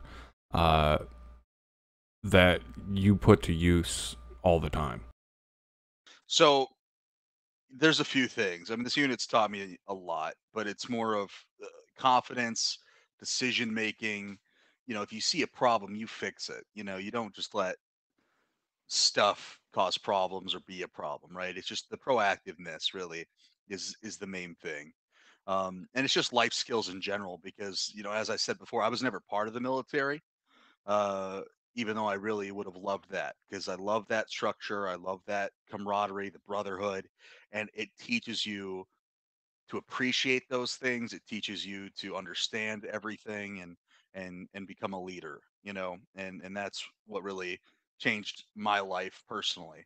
that you put to use all the time? So there's a few things. I mean, this unit's taught me a lot, but it's more of confidence, decision making. If you see a problem, you fix it. You don't just let stuff cause problems or be a problem, right? It's just the proactiveness really is the main thing. And it's just life skills in general because, as I said before, I was never part of the military. Even though I really would have loved that because I love that structure. I love that camaraderie, the brotherhood, and it teaches you to appreciate those things. It teaches you to understand everything and become a leader, and that's what really changed my life personally.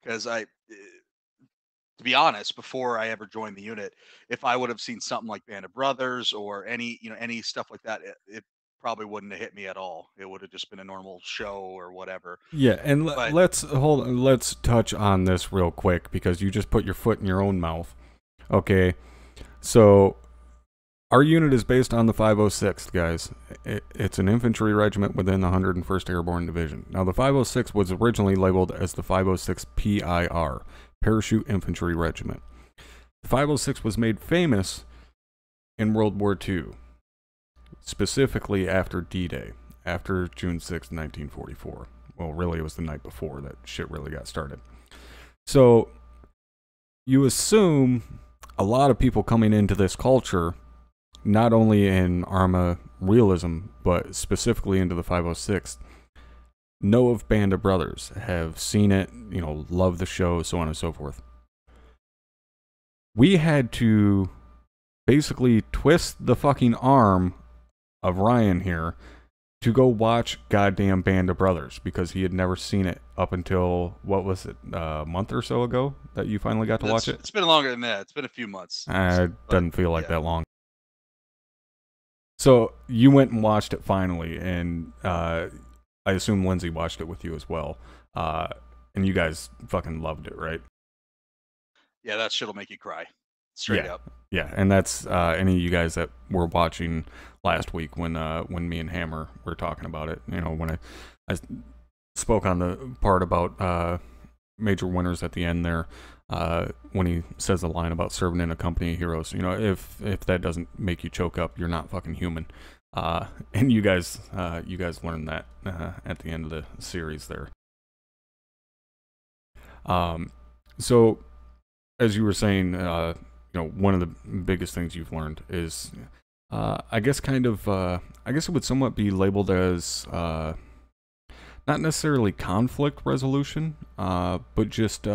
Because to be honest, before I ever joined the unit, if I would have seen something like Band of Brothers or any stuff like that, it probably wouldn't have hit me at all. It would have just been a normal show or whatever. Yeah, and But- let's touch on this real quick because you just put your foot in your own mouth. Okay, so our unit is based on the 506th, guys. It's an infantry regiment within the 101st Airborne Division. Now, the 506 was originally labeled as the 506 PIR, Parachute Infantry Regiment. The 506 was made famous in World War II, specifically after D-Day, after June 6, 1944. Well, really, it was the night before that shit really got started. So, you assume a lot of people coming into this culture, not only in ARMA realism, but specifically into the 506, know of Band of Brothers, have seen it, love the show, so on and so forth. We had to basically twist the fucking arm of Ryan here to go watch goddamn Band of Brothers because he had never seen it up until, what was it, a month or so ago that you finally got to watch it? It's been longer than that. It's been a few months. Doesn't feel like that long. So you went and watched it finally, and I assume Lindsay watched it with you as well. And you guys fucking loved it, right? Yeah, that shit'll make you cry. Straight up. Yeah, and that's any of you guys that were watching last week when me and Hammer were talking about it. When I spoke on the part about major winners at the end there. when he says the line about serving in a company of heroes. You know, if that doesn't make you choke up, you're not fucking human. And you guys learned that at the end of the series there. So as you were saying, you know, one of the biggest things you've learned is, I guess it would somewhat be labeled as not necessarily conflict resolution, but just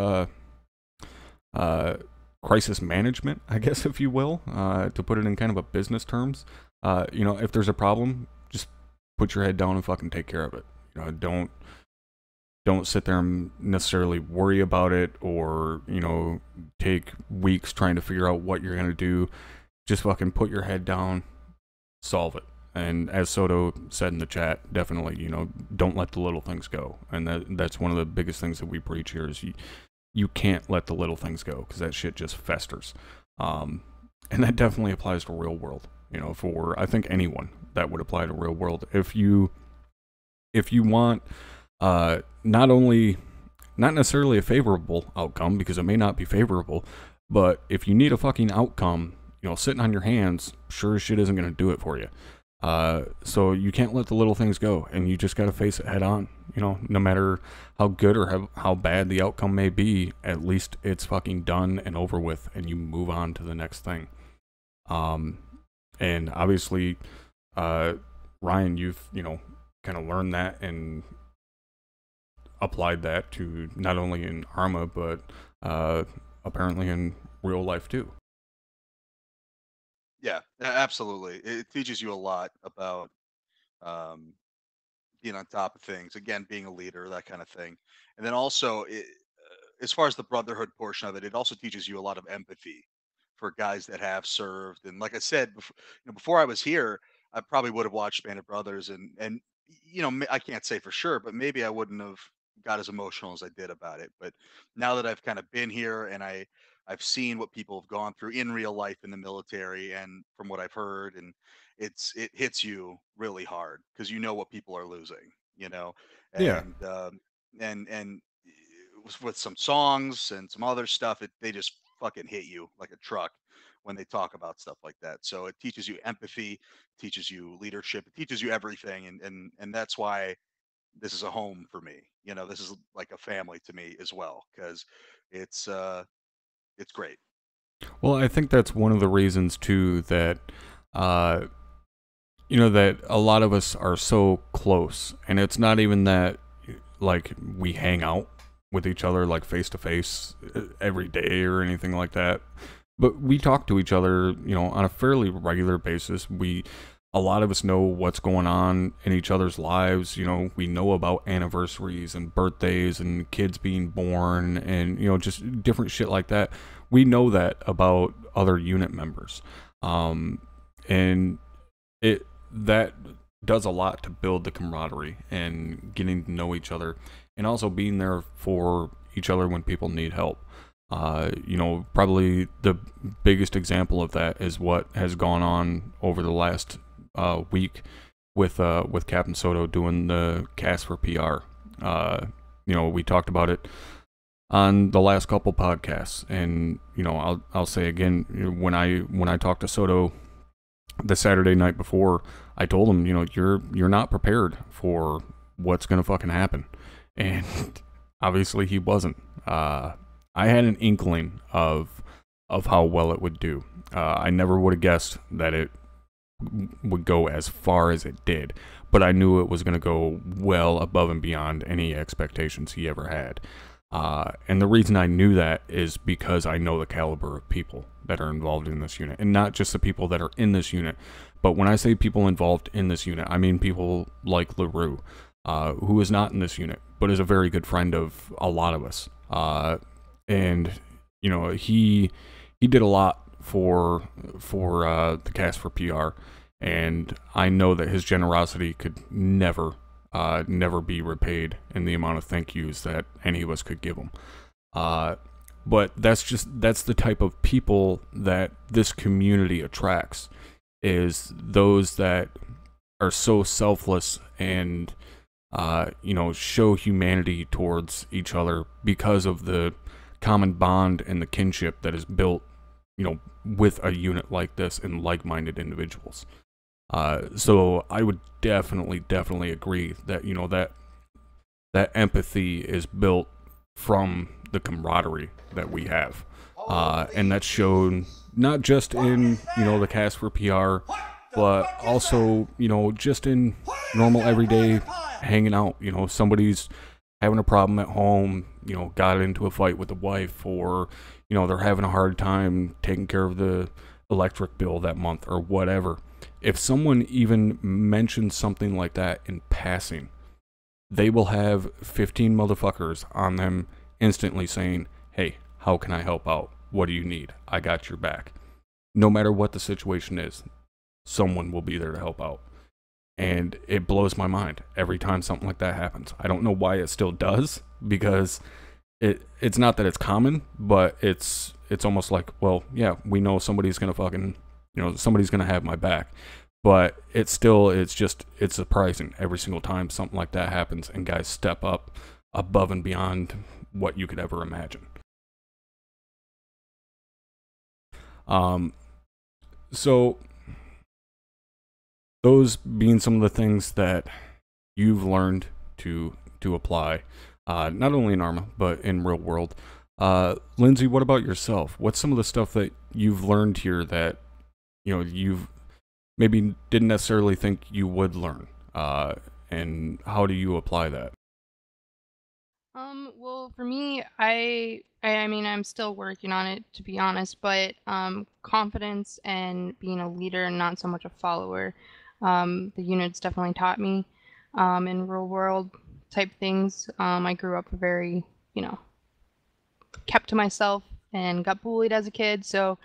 crisis management, I guess, if you will, to put it in kind of a business terms. You know, if there's a problem, just put your head down and fucking take care of it. You know, don't sit there and necessarily worry about it, or, you know, take weeks trying to figure out what you're gonna do. Just fucking put your head down, solve it. And as Soto said in the chat, definitely, you know, don't let the little things go. And that's one of the biggest things that we preach here is you can't let the little things go, because that shit just festers. And that definitely applies to real world. You know, for I think anyone, that would apply to real world. If you want not necessarily a favorable outcome, because it may not be favorable, but if you need a fucking outcome, you know, sitting on your hands sure as shit isn't going to do it for you. So you can't let the little things go, and you just got to face it head on. You know, no matter how good or how bad the outcome may be, at least it's fucking done and over with, and you move on to the next thing. And obviously, Ryan, you've, you know, kind of learned that and applied that to not only in Arma, but apparently in real life too. Yeah, absolutely. It teaches you a lot about being on top of things. Again, being a leader, that kind of thing. And then also, as far as the brotherhood portion of it, it also teaches you a lot of empathy for guys that have served. And like I said, before I was here, I probably would have watched Band of Brothers, and you know, I can't say for sure, but maybe I wouldn't have got as emotional as I did about it. But now that I've kind of been here, and I've seen what people have gone through in real life in the military, and from what I've heard, and it hits you really hard because you know what people are losing, you know. Yeah. And with some songs and some other stuff, they just fucking hit you like a truck when they talk about stuff like that. So it teaches you empathy, teaches you leadership, it teaches you everything, and that's why this is a home for me. You know, this is like a family to me as well, because it's great. Well, I think that's one of the reasons too that you know, that a lot of us are so close, and it's not even that like we hang out with each other like face to face every day or anything like that, but we talk to each other, you know, on a fairly regular basis. A lot of us know what's going on in each other's lives. You know, we know about anniversaries and birthdays and kids being born, and, you know, just different shit like that. We know that about other unit members, and that does a lot to build the camaraderie and getting to know each other, and also being there for each other when people need help. You know, probably the biggest example of that is what has gone on over the last week with Captain Soto doing the cast for PR. You know, we talked about it on the last couple podcasts, and, you know, I'll say again, when I talked to Soto the Saturday night before, I told him, you know, you're not prepared for what's gonna fucking happen, and obviously he wasn't. I had an inkling of how well it would do. I never would have guessed that it would go as far as it did, but I knew it was going to go well above and beyond any expectations he ever had. And the reason I knew that is because I know the caliber of people that are involved in this unit, and not just the people that are in this unit, but when I say people involved in this unit, I mean people like LaRue, who is not in this unit, but is a very good friend of a lot of us. And, you know, he did a lot for the cast for PR, and I know that his generosity could never be repaid in the amount of thank yous that any of us could give him. But that's the type of people that this community attracts, is those that are so selfless and you know, show humanity towards each other because of the common bond and the kinship that is built, with a unit like this and like-minded individuals. So I would definitely agree that, that empathy is built from the camaraderie that we have. And that's shown not just in, the cast for PR, but also, just in normal everyday hanging out. Somebody's having a problem at home, got into a fight with the wife, or, they're having a hard time taking care of the electric bill that month or whatever. If someone even mentions something like that in passing, they will have 15 motherfuckers on them instantly saying, hey, how can I help out? What do you need? I got your back. No matter what the situation is, someone will be there to help out. And it blows my mind every time something like that happens. I don't know why it still does, because it's not that it's common, but it's almost like, well, yeah, we know somebody's gonna fucking, somebody's gonna have my back. But it's surprising every single time something like that happens and guys step up above and beyond what you could ever imagine. So those being some of the things that you've learned to apply, not only in ARMA, but in real world. Lindsay, what about yourself? What's some of the stuff that you've learned here that, you've maybe didn't necessarily think you would learn? And how do you apply that? Well, for me, I mean, I'm still working on it, to be honest, but confidence and being a leader and not so much a follower, the units definitely taught me in real world type things. I grew up very, kept to myself and got bullied as a kid, so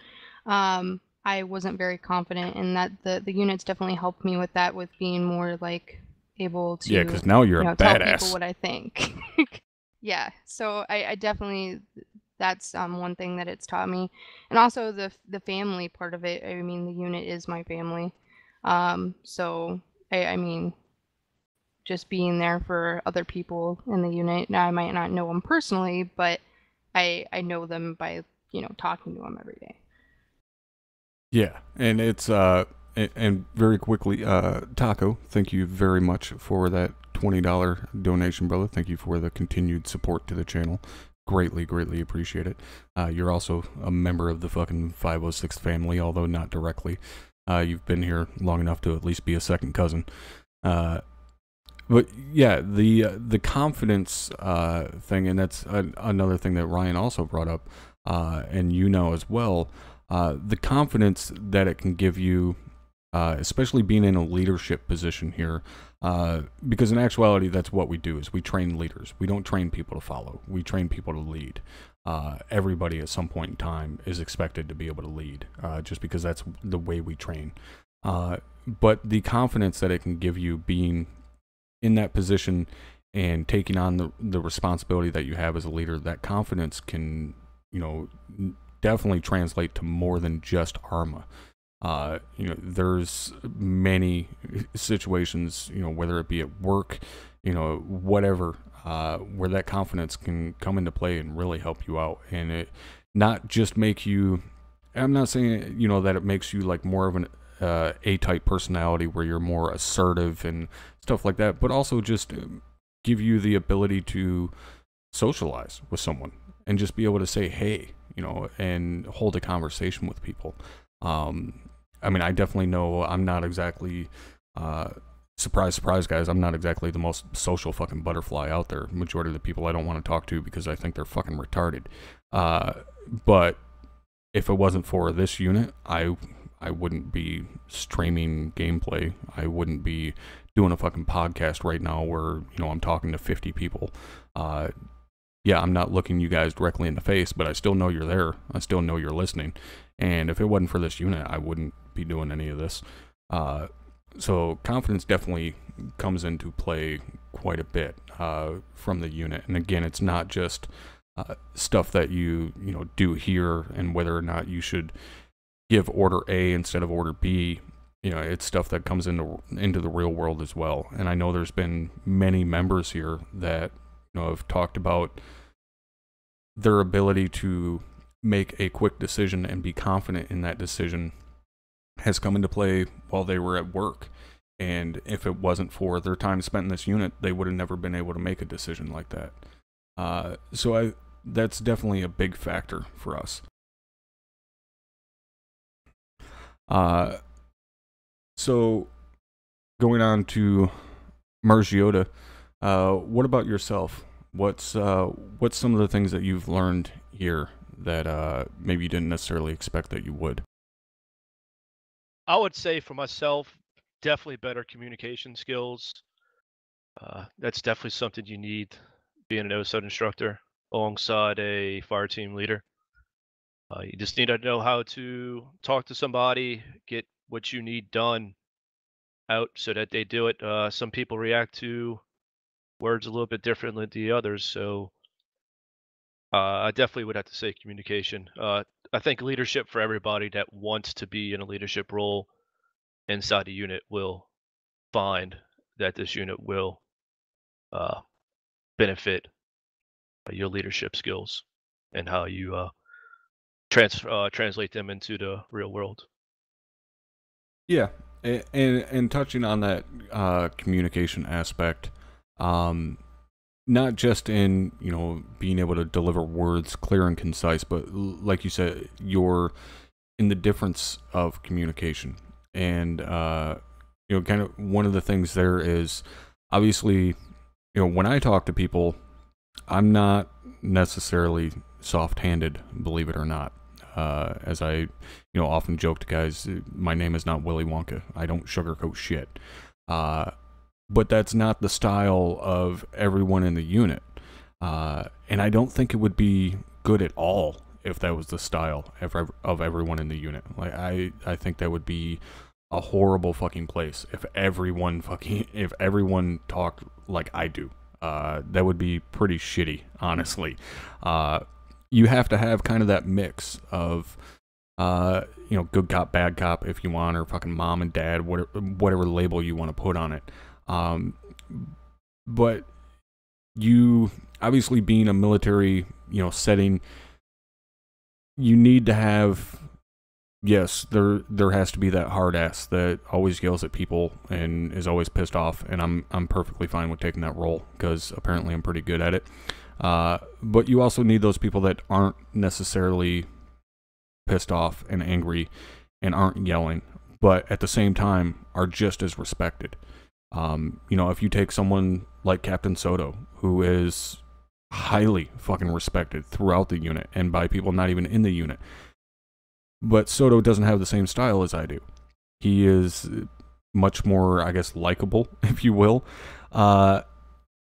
I wasn't very confident, and that the units definitely helped me with that, with being more like able to, yeah, because now you're a tell badass. people what I think. Yeah, so I definitely, that's one thing that it's taught me, and also the family part of it. I mean, the unit is my family, so I mean, just being there for other people in the unit. Now I might not know them personally, but I know them by talking to them every day. Yeah, and it's and very quickly, Taco, thank you very much for that $20 donation, brother. Thank you for the continued support to the channel. Greatly appreciate it. You're also a member of the fucking 506 family, although not directly. You've been here long enough to at least be a second cousin. But yeah, the confidence thing, and that's another thing that Ryan also brought up, and as well, the confidence that it can give you, especially being in a leadership position here, because in actuality, that's what we do, is we train leaders. We don't train people to follow. We train people to lead. Everybody at some point in time is expected to be able to lead, just because that's the way we train. But the confidence that it can give you being in that position and taking on the responsibility that you have as a leader, that confidence can, definitely translate to more than just ARMA. There's many situations, whether it be at work, whatever, where that confidence can come into play and really help you out. And it not just make you, I'm not saying, that it makes you like more of an A-type personality where you're more assertive and stuff like that, but also just give you the ability to socialize with someone and just be able to say, hey, and hold a conversation with people. I mean, I definitely know I'm not exactly, surprise, guys, I'm not exactly the most social fucking butterfly out there. Majority of the people I don't want to talk to because I think they're fucking retarded. But if it wasn't for this unit, I wouldn't be streaming gameplay. I wouldn't be doing a fucking podcast right now where, I'm talking to 50 people. Yeah, I'm not looking you guys directly in the face, but I still know you're there. I still know you're listening. And if it wasn't for this unit, I wouldn't be doing any of this. So confidence definitely comes into play quite a bit from the unit. And again, it's not just stuff that you do here and whether or not you should give order A instead of order B. It's stuff that comes into the real world as well. And I know there's been many members here that have talked about their ability to make a quick decision and be confident in that decision has come into play while they were at work. And if it wasn't for their time spent in this unit, they would have never been able to make a decision like that. So that's definitely a big factor for us. So going on to Margiota, what about yourself? What's some of the things that you've learned here that maybe you didn't necessarily expect that you would? I would say for myself, definitely better communication skills. That's definitely something you need being an OSUD instructor alongside a fire team leader. You just need to know how to talk to somebody, get what you need done out so that they do it. Some people react to words a little bit differently than the others, so I definitely would have to say communication. I think leadership for everybody that wants to be in a leadership role inside a unit will find that this unit will benefit your leadership skills and how you translate them into the real world. Yeah, and touching on that communication aspect, not just in being able to deliver words clear and concise, but like you said, you're in the difference of communication, and kind of one of the things there is obviously when I talk to people, I'm not necessarily soft-handed, believe it or not. As I often joke to guys, my name is not Willy Wonka. I don't sugarcoat shit. But that's not the style of everyone in the unit. And I don't think it would be good at all if that was the style of everyone in the unit. Like I think that would be a horrible fucking place if everyone talked like I do. That would be pretty shitty, honestly. You have to have kind of that mix of, good cop, bad cop, if you want, or fucking mom and dad, whatever label you want to put on it. But you, obviously being a military, setting, you need to have, yes, there has to be that hard ass that always yells at people and is always pissed off, and I'm perfectly fine with taking that role, because apparently I'm pretty good at it. But you also need those people that aren't necessarily pissed off and angry and aren't yelling, but at the same time are just as respected. If you take someone like Captain Soto, who is highly fucking respected throughout the unit and by people not even in the unit, but Soto doesn't have the same style as I do. He is much more, I guess, likable, if you will.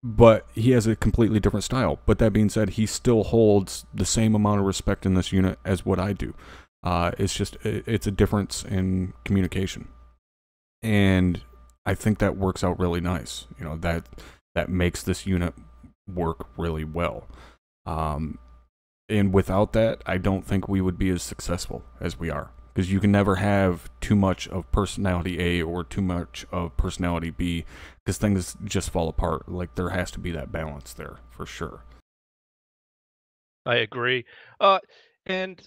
But he has a completely different style. But that being said, he still holds the same amount of respect in this unit as what I do. It's a difference in communication. And I think that works out really nice. That makes this unit work really well. And without that, I don't think we would be as successful as we are. Because you can never have too much of personality A or too much of personality B, because things just fall apart. Like, there has to be that balance there, for sure. I agree. And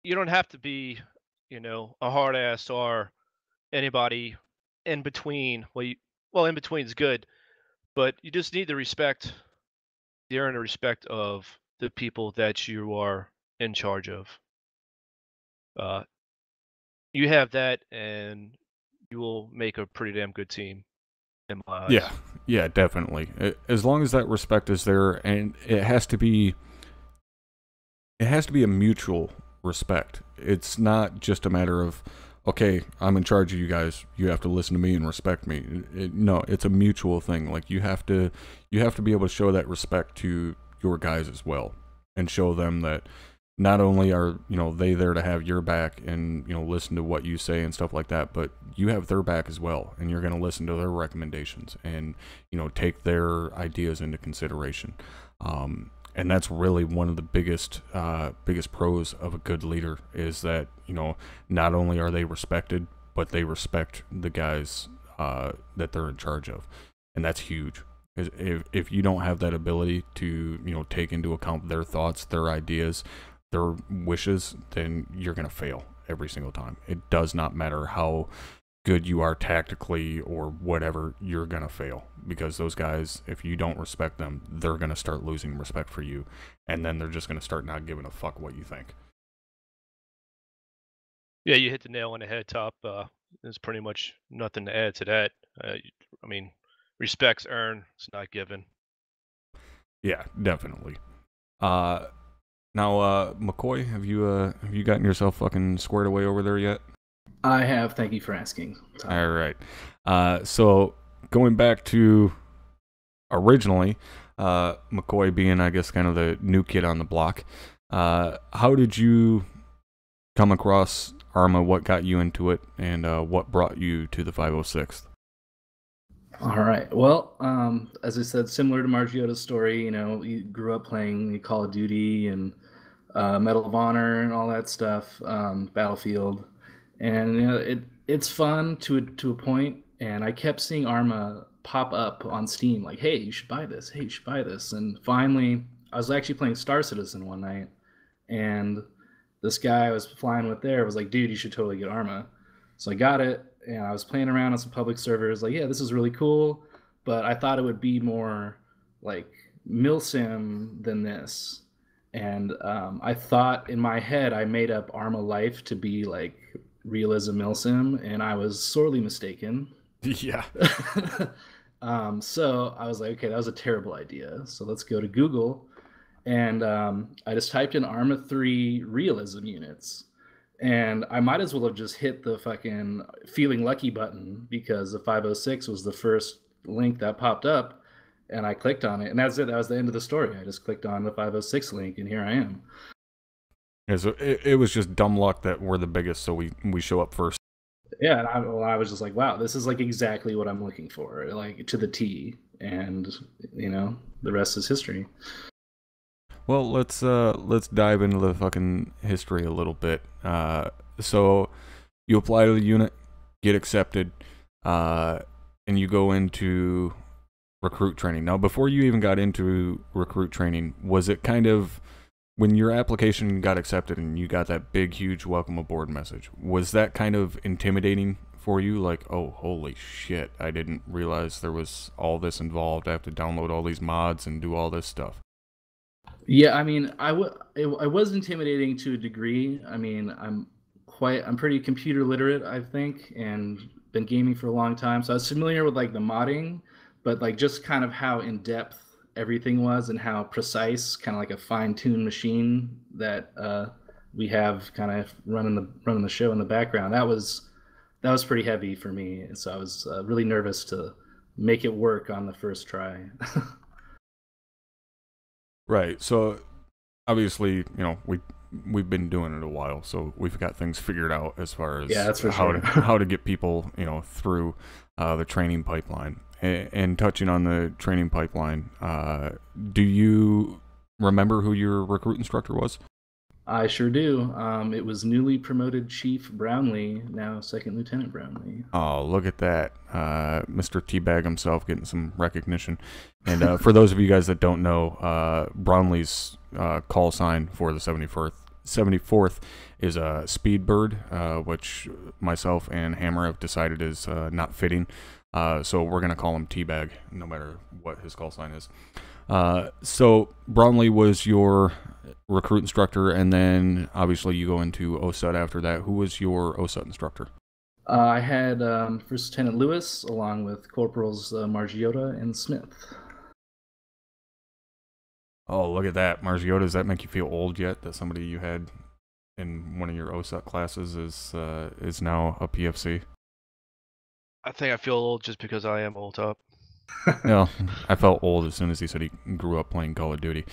you don't have to be, a hard ass or anybody in between. Well, in between is good, but you just need the respect, the earned respect of the people that you are in charge of. You have that, and you will make a pretty damn good team, in my eyes. Yeah, definitely. As long as that respect is there, and it has to be a mutual respect. It's not just a matter of, okay, I'm in charge of you guys, you have to listen to me and respect me. No, it's a mutual thing. Like, you have to be able to show that respect to your guys as well, and show them that not only are they there to have your back and listen to what you say and stuff like that, but you have their back as well, and you're going to listen to their recommendations and take their ideas into consideration. And that's really one of the biggest pros of a good leader, is that not only are they respected, but they respect the guys that they're in charge of, and that's huge. If you don't have that ability to take into account their thoughts, their ideas, their wishes, then you're gonna fail every single time. It does not matter how good you are tactically or whatever, you're gonna fail, because those guys, if you don't respect them, they're gonna start losing respect for you, and then they're just gonna start not giving a fuck what you think. Yeah, you hit the nail on the head, Top. There's pretty much nothing to add to that. I mean, respect's earned, it's not given. Yeah, definitely. Now, McCoy, have you gotten yourself fucking squared away over there yet? I have. Thank you for asking. All right. So going back to originally, McCoy being, I guess, kind of the new kid on the block, how did you come across Arma? What got you into it, and what brought you to the 506th? All right. Well, as I said, similar to Margiotta's story, you grew up playing Call of Duty and Medal of Honor and all that stuff, Battlefield. And it's fun to a point, and I kept seeing Arma pop up on Steam, like, hey, you should buy this. Hey, you should buy this. And finally, I was actually playing Star Citizen one night, and this guy I was flying with there was like, dude, you should totally get Arma. So I got it, and I was playing around on some public servers, like, yeah, this is really cool, but I thought it would be more like milsim than this. And I thought in my head I made up Arma Life to be like realism milsim, and I was sorely mistaken. Yeah. So I was like, okay, that was a terrible idea. So let's go to Google, and I just typed in Arma 3 realism units, and I might as well have just hit the fucking feeling lucky button, because the 506 was the first link that popped up, and I clicked on it, and that's it. That was the end of the story. I just clicked on the 506 link, and here I am. Yeah, so it was just dumb luck that we're the biggest, so we show up first. Yeah, and I was just like, wow, this is like exactly what I'm looking for, like to the T, and the rest is history. Well, let's dive into the fucking history a little bit. So you apply to the unit, get accepted, and you go into recruit training. Now, before you even got into recruit training, was it kind of, when your application got accepted and you got that big, huge welcome aboard message, was that kind of intimidating for you? Like, oh, holy shit, I didn't realize there was all this involved. I have to download all these mods and do all this stuff. Yeah, I mean, it was intimidating to a degree. I mean, I'm pretty computer literate, I think, and been gaming for a long time. So I was familiar with like the modding, but like just kind of how in depth everything was, and how precise, kind of like a fine-tuned machine that we have kind of running the show in the background. That was pretty heavy for me, and so I was really nervous to make it work on the first try. Right. So obviously, we've been doing it a while, so we've got things figured out as far as that's for how sure. how to get people through the training pipeline. And touching on the training pipeline, do you remember who your recruit instructor was? I sure do. It was newly promoted Chief Brownlee, now Second Lieutenant Brownlee. Oh, look at that. Mr. Teabag himself getting some recognition. And for those of you guys that don't know, Brownlee's call sign for the 74th is a Speedbird, which myself and Hammer have decided is not fitting. So we're going to call him Teabag, no matter what his call sign is. So Brownlee was your recruit instructor, and then obviously you go into OSUT after that. Who was your OSUT instructor? I had First Lieutenant Lewis, along with Corporals Margiotta and Smith. Oh, look at that. Margiotta, does that make you feel old yet, that somebody you had in one of your OSUT classes is now a PFC? I think I feel old just because I am old up. No, I felt old as soon as he said he grew up playing Call of Duty.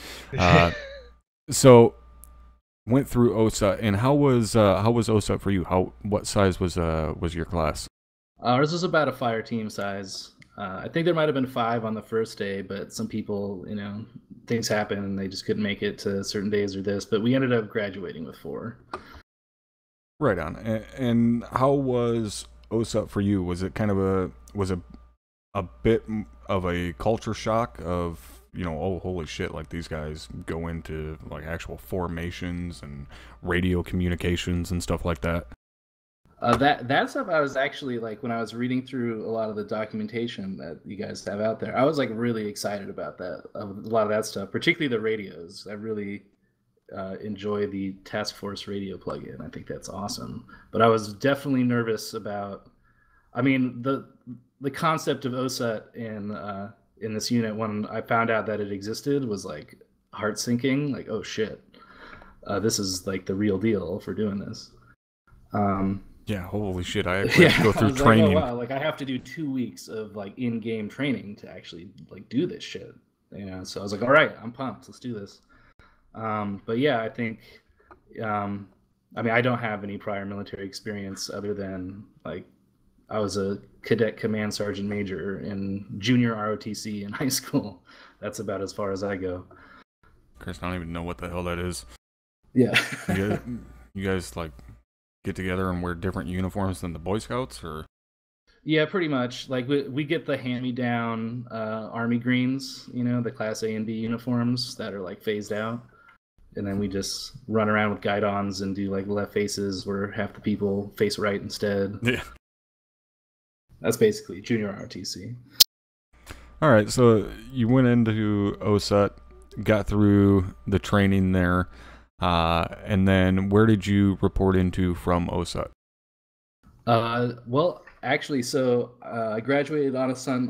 So went through OSUT, and how was OSUT for you? What size was your class? Ours was about a fire team size. I think there might have been 5 on the first day, but some people, things happen and they just couldn't make it to certain days or this. But we ended up graduating with 4. Right on. And how was OSUT for you? Was it kind of a bit of a culture shock of, you know, oh, holy shit, like these guys go into like actual formations and radio communications and stuff like that? That stuff I was actually like, when I was reading through a lot of the documentation that you guys have out there, I was like really excited about that, a lot of that stuff, particularly the radios. I really enjoy the Task Force radio plugin. I think that's awesome. But I was definitely nervous about, I mean, the concept of OSUT in this unit, when I found out that it existed, was like heart sinking. Like, oh shit, this is like the real deal for doing this. Yeah, holy shit, I actually have to go through training. Like, oh, wow, like I have to do 2 weeks of like in-game training to actually like do this shit, you know. So I was like, all right, I'm pumped, let's do this. But yeah, I think I mean, I don't have any prior military experience other than like I was a cadet command sergeant major in junior ROTC in high school. That's about as far as I go. Chris, I don't even know what the hell that is. Yeah. You guys like get together and wear different uniforms than the Boy Scouts, or? Yeah, pretty much. Like we get the hand-me-down Army greens, you know, the Class A and B uniforms that are like phased out, and then we just run around with guidons and do like left faces where half the people face right instead. Yeah, that's basically junior ROTC. All right, so you went into OSUT, got through the training there. And then where did you report into from OSUT? Well, actually, so I graduated I'm trying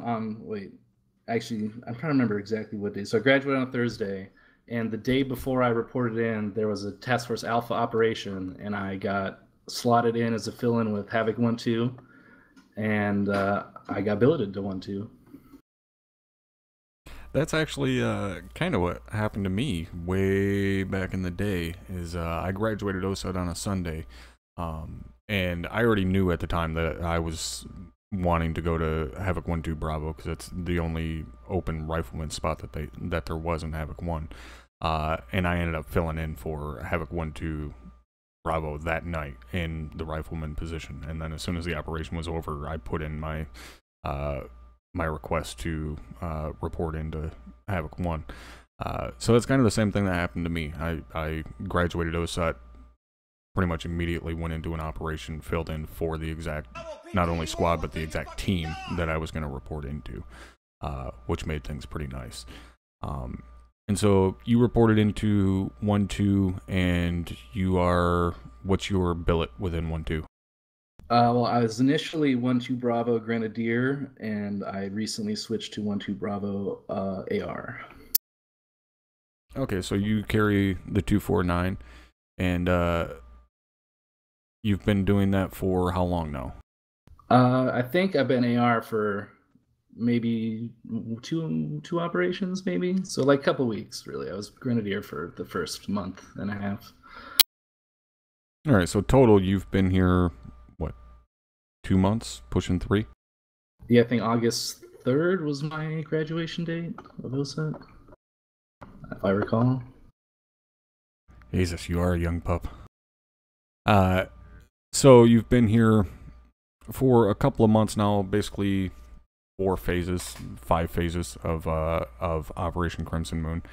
to remember exactly what day. So I graduated on Thursday, and the day before I reported in, there was a Task Force Alpha operation, and I got slotted in as a fill-in with Havoc 1-2, and I got billeted to 1-2. That's actually kind of what happened to me way back in the day. Is I graduated OSUT on a Sunday, and I already knew at the time that I was wanting to go to Havoc 1-2 Bravo because it's the only open rifleman spot that there was in Havoc 1, and I ended up filling in for Havoc 1-2 Bravo that night in the rifleman position. And then as soon as the operation was over, I put in my request to report into Havoc 1. So it's kind of the same thing that happened to me. I graduated OSUT, pretty much immediately went into an operation, filled in for the exact, not only squad, but the exact team that I was going to report into, which made things pretty nice. And so you reported into 1-2, and what's your billet within 1-2? Well, I was initially 1-2 Bravo Grenadier, and I recently switched to 1-2 Bravo AR. Okay, so you carry the 249, and you've been doing that for how long now? I think I've been AR for maybe two operations, maybe. So like a couple weeks, really. I was Grenadier for the first month and a half. All right, so total you've been here, 2 months, pushing 3? Yeah, I think August 3rd was my graduation date of OSUT, if I recall. Jesus, you are a young pup. So you've been here for a couple of months now, basically 5 phases of Operation Crimson Moon.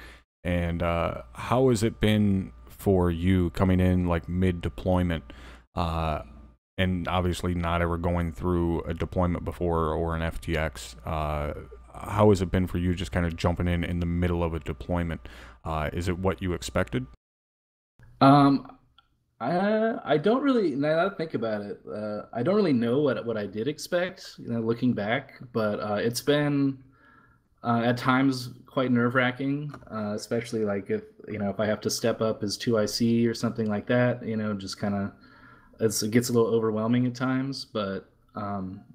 And how has it been for you coming in like mid-deployment? And obviously not ever going through a deployment before or an FTX. How has it been for you just kind of jumping in the middle of a deployment? Is it what you expected? I don't really, now that I think about it, I don't really know what I did expect, looking back, but it's been at times quite nerve-wracking, especially like if I have to step up as 2IC or something like that, just kind of, it gets a little overwhelming at times, but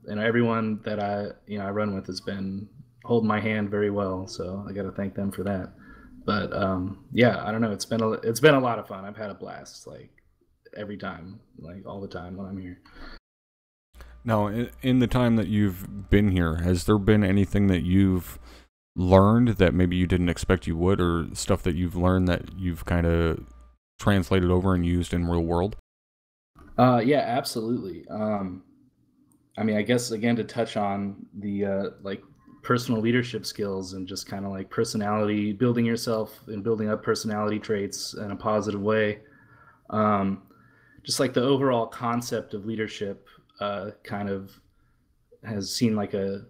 everyone that I run with has been holding my hand very well, so I got to thank them for that. But yeah, I don't know. It's been a lot of fun. I've had a blast, like every time, like all the time when I'm here. Now, in the time that you've been here, has there been anything that you've learned that maybe you didn't expect you would, or stuff that you've learned that you've kind of translated over and used in real world? Yeah, absolutely. I mean, I guess again to touch on the like personal leadership skills and just kind of like personality, building yourself and building up personality traits in a positive way. Just like the overall concept of leadership kind of has seen like a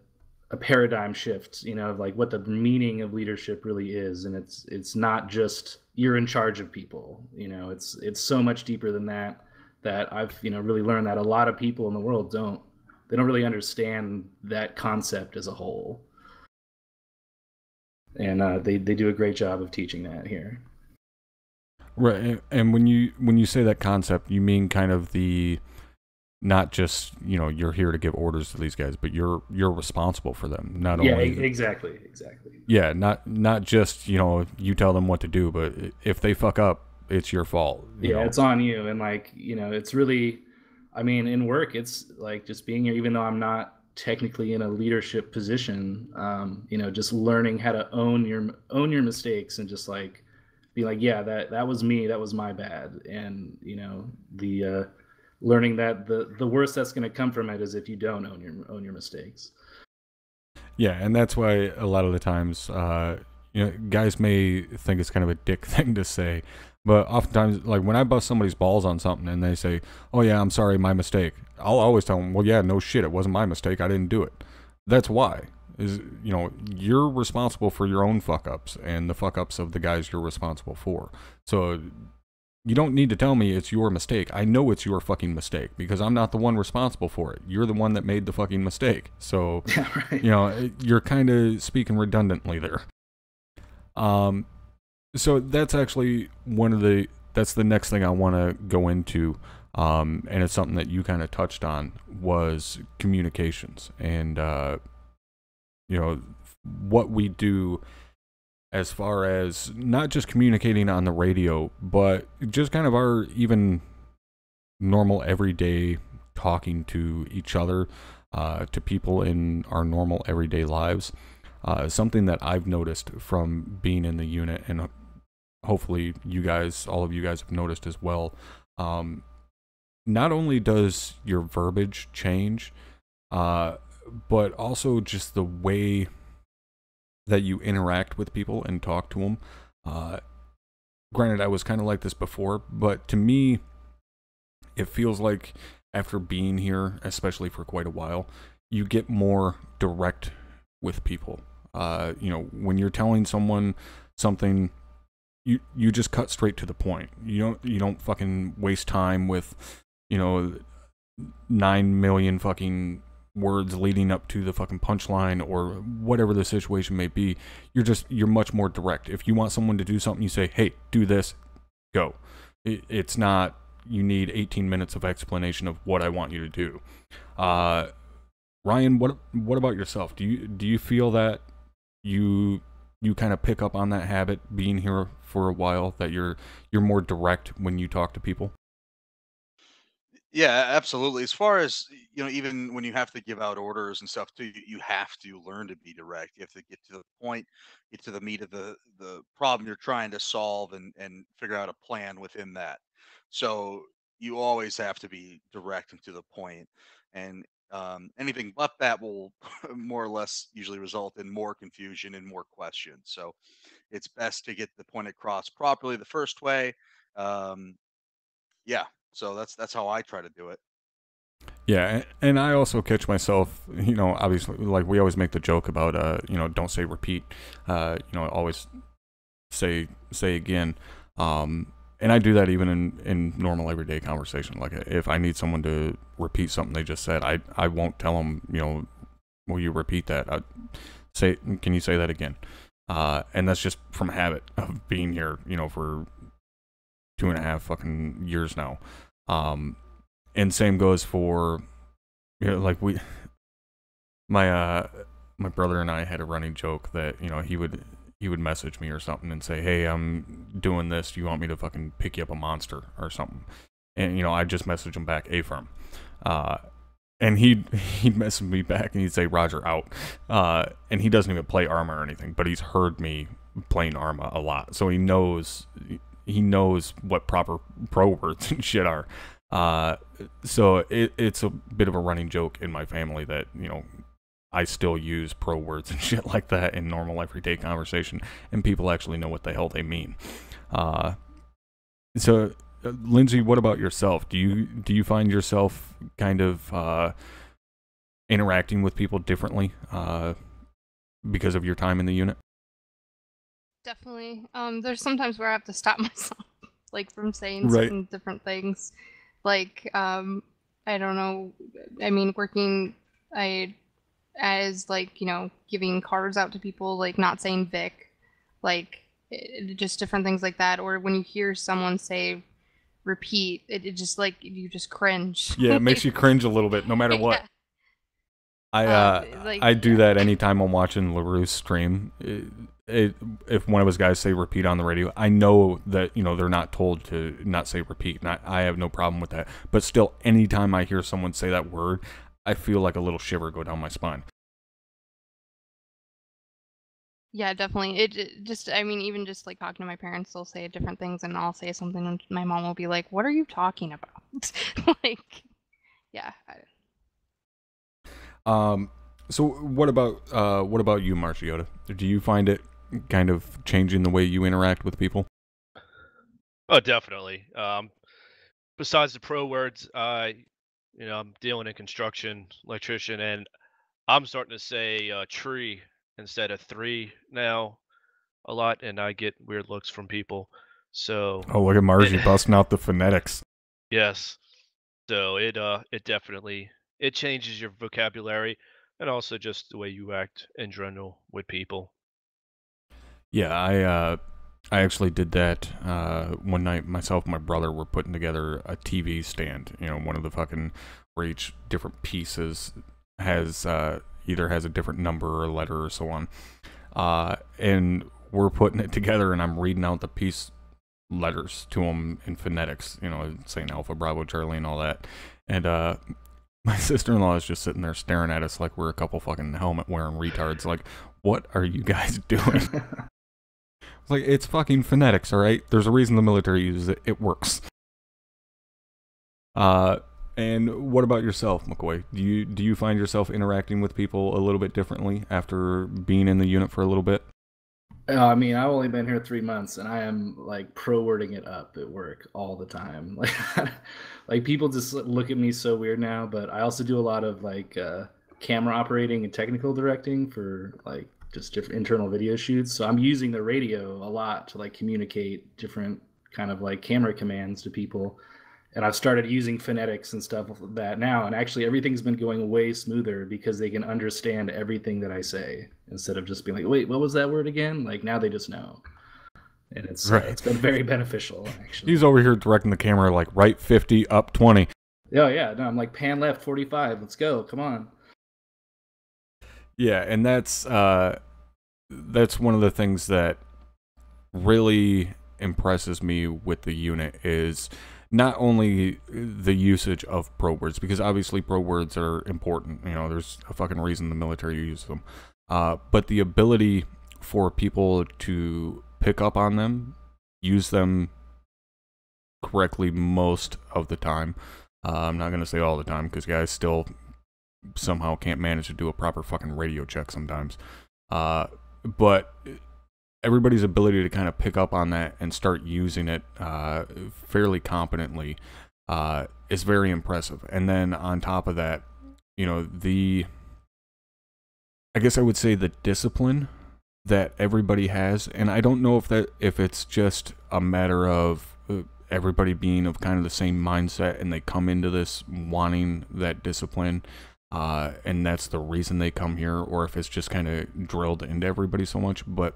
paradigm shift, you know, of like what the meaning of leadership really is. And it's not just you're in charge of people, you know, it's so much deeper than that, that I've, you know, really learned that a lot of people in the world don't really understand that concept as a whole. And they do a great job of teaching that here. Right. And when you say that concept, you mean kind of the, not just, you know, you're here to give orders to these guys, but you're responsible for them. Not only exactly. Yeah, not just, you know, you tell them what to do, but if they fuck up, it's your fault. You know? It's on you. And like, you know, it's really, I mean, in work, it's like just being here, even though I'm not technically in a leadership position, you know, just learning how to own your mistakes and just like be like, yeah, that was me, that was my bad. And, you know, the learning that the worst that's going to come from it is if you don't own your mistakes. Yeah, and that's why a lot of the times, you know, guys may think it's kind of a dick thing to say, but oftentimes, like when I bust somebody's balls on something and they say, "Oh yeah, I'm sorry, my mistake," I'll always tell them, "Well, yeah, no shit, it wasn't my mistake. I didn't do it." That's why. Is, you know, you're responsible for your own fuck ups and the fuck ups of the guys you're responsible for. So you don't need to tell me it's your mistake. I know it's your fucking mistake because I'm not the one responsible for it. You're the one that made the fucking mistake. So, yeah, right. You know, you're kind of speaking redundantly there. So that's actually that's the next thing I want to go into. And it's something that you kind of touched on was communications and, you know, what we do as far as not just communicating on the radio, but just kind of our even normal everyday talking to each other, to people in our normal everyday lives. Something that I've noticed from being in the unit, and hopefully all of you guys have noticed as well. Not only does your verbiage change, but also just the way that you interact with people and talk to them. Granted, I was kind of like this before, but to me, it feels like after being here, especially for quite a while, you get more direct with people. You know, when you're telling someone something, you just cut straight to the point. You don't fucking waste time with, you know, 9 million fucking words leading up to the fucking punchline or whatever the situation may be. You're much more direct. If you want someone to do something, you say, "Hey, do this, go." It's not, you need 18 minutes of explanation of what I want you to do. Ryan, what about yourself? Do you feel that you kind of pick up on that habit being here for a while, that you're more direct when you talk to people? Yeah, absolutely. As far as, you know, even when you have to give out orders and stuff too, you have to learn to be direct. You have to get to the point, get to the meat of the problem you're trying to solve, and figure out a plan within that. So you always have to be direct and to the point, and anything but that will more or less usually result in more confusion and more questions. So it's best to get the point across properly the first way. Um, yeah, so that's how I try to do it. Yeah, and I also catch myself, you know, obviously, like we always make the joke about, you know, don't say repeat, you know, always say again. And I do that even in normal everyday conversation. Like if I need someone to repeat something they just said, I won't tell them, you know, will you repeat that? Can you say that again? And that's just from habit of being here, you know, for 2.5 fucking years now. And same goes for, you know, like my brother and I had a running joke that, you know, he would message me or something and say, "Hey, I'm doing this. Do you want me to fucking pick you up a monster or something?" And, you know, I'd just message him back, "A-firm." And he'd message me back and he'd say, "Roger, out." And he doesn't even play Arma or anything, but he's heard me playing Arma a lot. So he knows what proper pro words and shit are. So it's a bit of a running joke in my family that, you know, I still use pro words and shit like that in normal everyday conversation, and people actually know what the hell they mean. So, Lindsay, what about yourself? Do you find yourself kind of interacting with people differently because of your time in the unit? Definitely. There's sometimes where I have to stop myself, like from saying Right. certain different things. Like, I don't know. I mean, working, as like, you know, giving cards out to people, like not saying Vic, like just different things like that. Or when you hear someone say repeat, it just like you just cringe. Yeah, it makes you cringe a little bit, no matter what. Yeah. I do that anytime I'm watching LaRue's stream. If one of his guys say repeat on the radio, I know that, you know, they're not told to not say repeat, and I have no problem with that. But still, anytime I hear someone say that word, I feel like a little shiver go down my spine. Yeah, definitely. It just, I mean, even just like talking to my parents, they'll say different things, and I'll say something, and my mom will be like, "What are you talking about?" Like, yeah. So what about you, Marciota? Do you find it kind of changing the way you interact with people? Oh, definitely. Besides the pro words, I'm dealing in construction, electrician, and I'm starting to say tree instead of three now a lot, and I get weird looks from people. So Oh, look at Margie busting out the phonetics. yes, so it definitely it changes your vocabulary and also just the way you act in general with people. Yeah, I actually did that one night. Myself and my brother were putting together a TV stand. You know, one of the fucking where each different pieces has either has a different number or a letter or so on. And we're putting it together, and I'm reading out the piece letters to them in phonetics. You know, saying Alpha, Bravo, Charlie, and all that. And my sister-in-law is just sitting there staring at us like we're a couple fucking helmet-wearing retards. Like, what are you guys doing? Like, it's fucking phonetics, all right? There's a reason the military uses it. It works. And what about yourself, McCoy? Do you find yourself interacting with people a little bit differently after being in the unit for a little bit? I mean, I've only been here 3 months, and I am like pro-wording it up at work all the time. Like people just look at me so weird now. But I also do a lot of like camera operating and technical directing for like just different internal video shoots. So I'm using the radio a lot to like communicate different kind of like camera commands to people. And I've started using phonetics and stuff like that now. And actually everything's been going way smoother because they can understand everything that I say instead of just being like, wait, what was that word again? Like now they just know. And it's been very beneficial, actually. He's over here directing the camera like right 50, up 20. Oh, yeah. No, I'm like pan left 45. Let's go. Come on. Yeah, and that's one of the things that really impresses me with the unit is not only the usage of pro words, because obviously pro words are important. You know, there's a fucking reason the military uses them. But the ability for people to pick up on them, use them correctly most of the time. I'm not going to say all the time, because guys still somehow can't manage to do a proper fucking radio check sometimes. But everybody's ability to kind of pick up on that and start using it fairly competently is very impressive. And then on top of that, you know, I guess I would say the discipline that everybody has, and I don't know if it's just a matter of everybody being of kind of the same mindset and they come into this wanting that discipline, and that's the reason they come here, or if it's just kind of drilled into everybody so much. But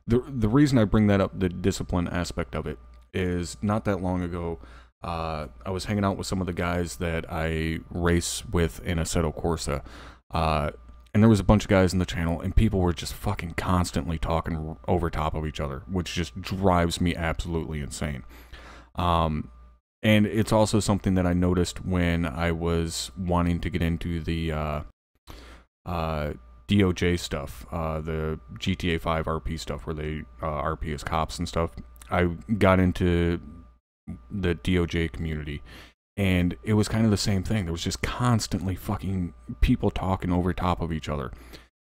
the reason I bring that up, the discipline aspect of it, is not that long ago, I was hanging out with some of the guys that I race with in Assetto Corsa, and there was a bunch of guys in the channel, and people were just fucking constantly talking over top of each other, which just drives me absolutely insane. And it's also something that I noticed when I was wanting to get into the DOJ stuff, the GTA 5 RP stuff, where they RP as cops and stuff. I got into the DOJ community, And it was kind of the same thing. There was just constantly fucking people talking over top of each other.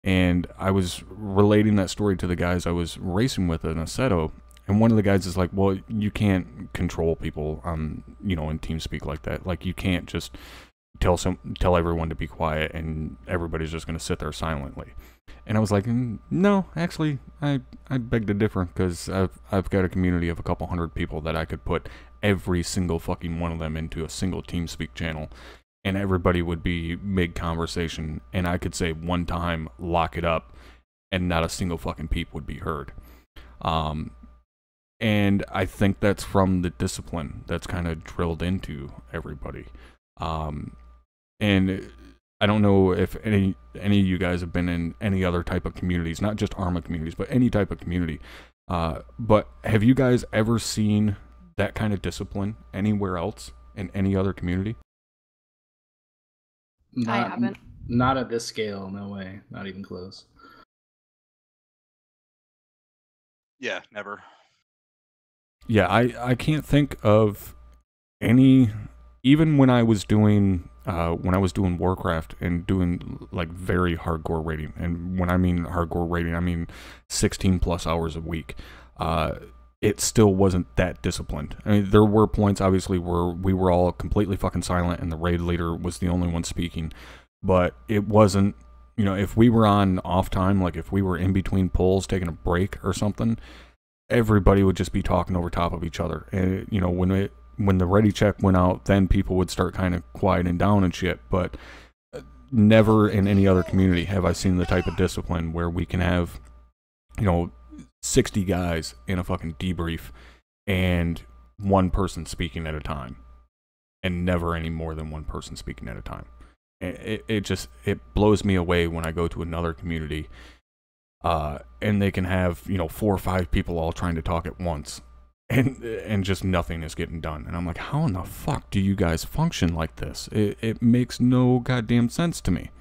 And I was relating that story to the guys I was racing with in Assetto, and one of the guys is like, well, you can't control people you know, in TeamSpeak like that. Like, you can't just tell everyone to be quiet and everybody's just going to sit there silently. And I was like, no, actually, I beg to differ, because I've got a community of a couple hundred people that I could put every single fucking one of them into a single TeamSpeak channel, and everybody would be mid-conversation, and I could say one time, lock it up, and not a single fucking peep would be heard. And I think that's from the discipline that's kind of drilled into everybody. And I don't know if any of you guys have been in any other type of communities, not just ARMA communities, but any type of community. But have you guys ever seen that kind of discipline anywhere else in any other community? I haven't. Not at this scale, no way. Not even close. Yeah, never. Yeah, I can't think of any, even when I was doing Warcraft and doing like very hardcore raiding, and when I mean hardcore raiding, I mean 16 plus hours a week. It still wasn't that disciplined. I mean, there were points, obviously, where we were all completely fucking silent and the raid leader was the only one speaking. But it wasn't, you know, if we were on off time, like if we were in between pulls taking a break or something, everybody would just be talking over top of each other. And, you know, when the ready check went out, then people would start kind of quieting down and shit. But never in any other community have I seen the type of discipline where we can have, you know, 60 guys in a fucking debrief and one person speaking at a time, and never any more than one person speaking at a time. It blows me away when I go to another community and they can have, you know, 4 or 5 people all trying to talk at once, and just nothing is getting done. And I'm like, how in the fuck do you guys function like this? It makes no goddamn sense to me.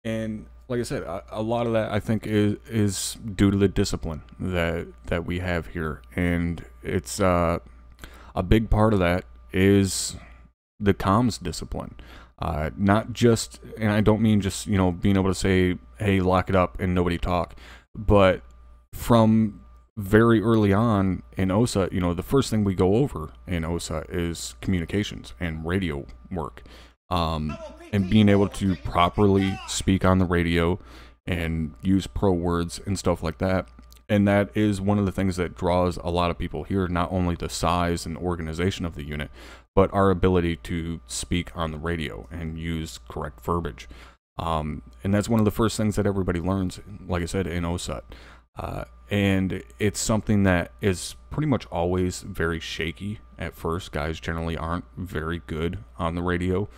And like I said, a lot of that I think is due to the discipline that we have here, and it's a big part of that is the comms discipline. Not just, and I don't mean just, you know, being able to say, hey, lock it up and nobody talk, but from very early on in OSA, you know, the first thing we go over in OSA is communications and radio work. And being able to properly speak on the radio and use pro words and stuff like that. And that is one of the things that draws a lot of people here, not only the size and organization of the unit, but our ability to speak on the radio and use correct verbiage. And that's one of the first things that everybody learns, like I said, in OSUT. And it's something that is pretty much always very shaky at first. Guys generally aren't very good on the radio.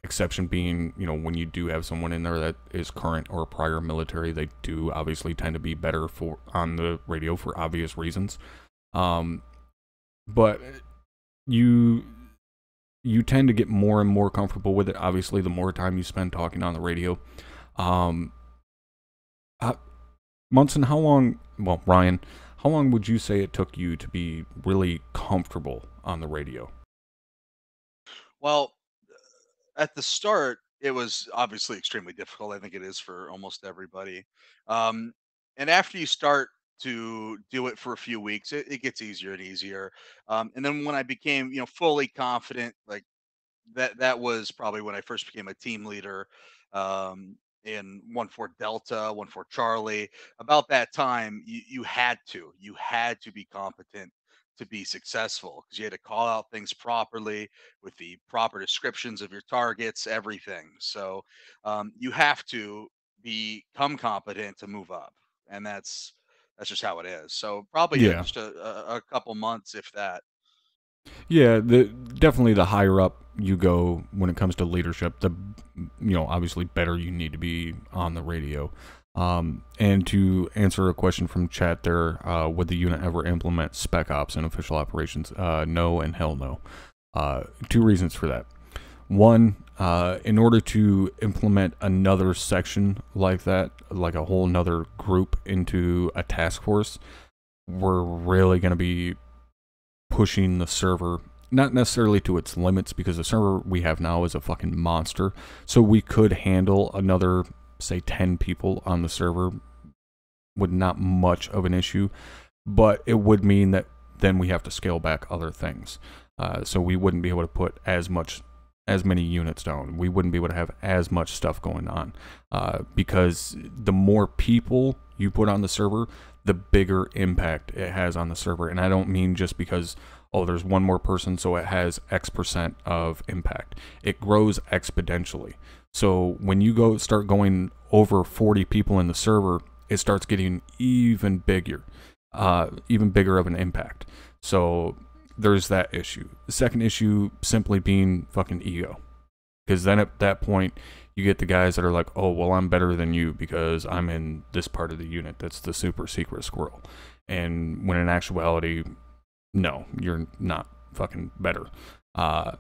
Exception being, you know, when you do have someone in there that is current or prior military, they do obviously tend to be better on the radio for obvious reasons. But you tend to get more and more comfortable with it, obviously, the more time you spend talking on the radio. Munson, Ryan, how long would you say it took you to be really comfortable on the radio? Well, at the start, it was obviously extremely difficult. I think it is for almost everybody. And after you start to do it for a few weeks, it gets easier and easier. And then when I became, you know, fully confident, like that was probably when I first became a team leader, in 1-4 Delta, 1-4 Charlie. About that time, you had to be competent to be successful, because you had to call out things properly with the proper descriptions of your targets, everything. So you have to become competent to move up, and that's just how it is. So probably Yeah. just a couple months, if that. Yeah, definitely the higher up you go when it comes to leadership, the, you know, obviously better you need to be on the radio. And to answer a question from chat there, would the unit ever implement spec ops in official operations? No and hell no. 2 reasons for that. One, in order to implement another section like that, like a whole nother group into a task force, we're really going to be pushing the server, not necessarily to its limits, because the server we have now is a fucking monster. So we could handle another, say, 10 people on the server with not much of an issue, but it would mean that then we have to scale back other things. So we wouldn't be able to put as many units down. We wouldn't be able to have as much stuff going on, because the more people you put on the server, the bigger impact it has on the server. And I don't mean just because, oh, there's one more person, so it has X% of impact. It grows exponentially. So when you start going over 40 people in the server, it starts getting even bigger of an impact. So there's that issue. The second issue simply being fucking ego. Because then at that point, you get the guys that are like, oh, well, I'm better than you because I'm in this part of the unit that's the super secret squirrel. And when in actuality, no, you're not fucking better. And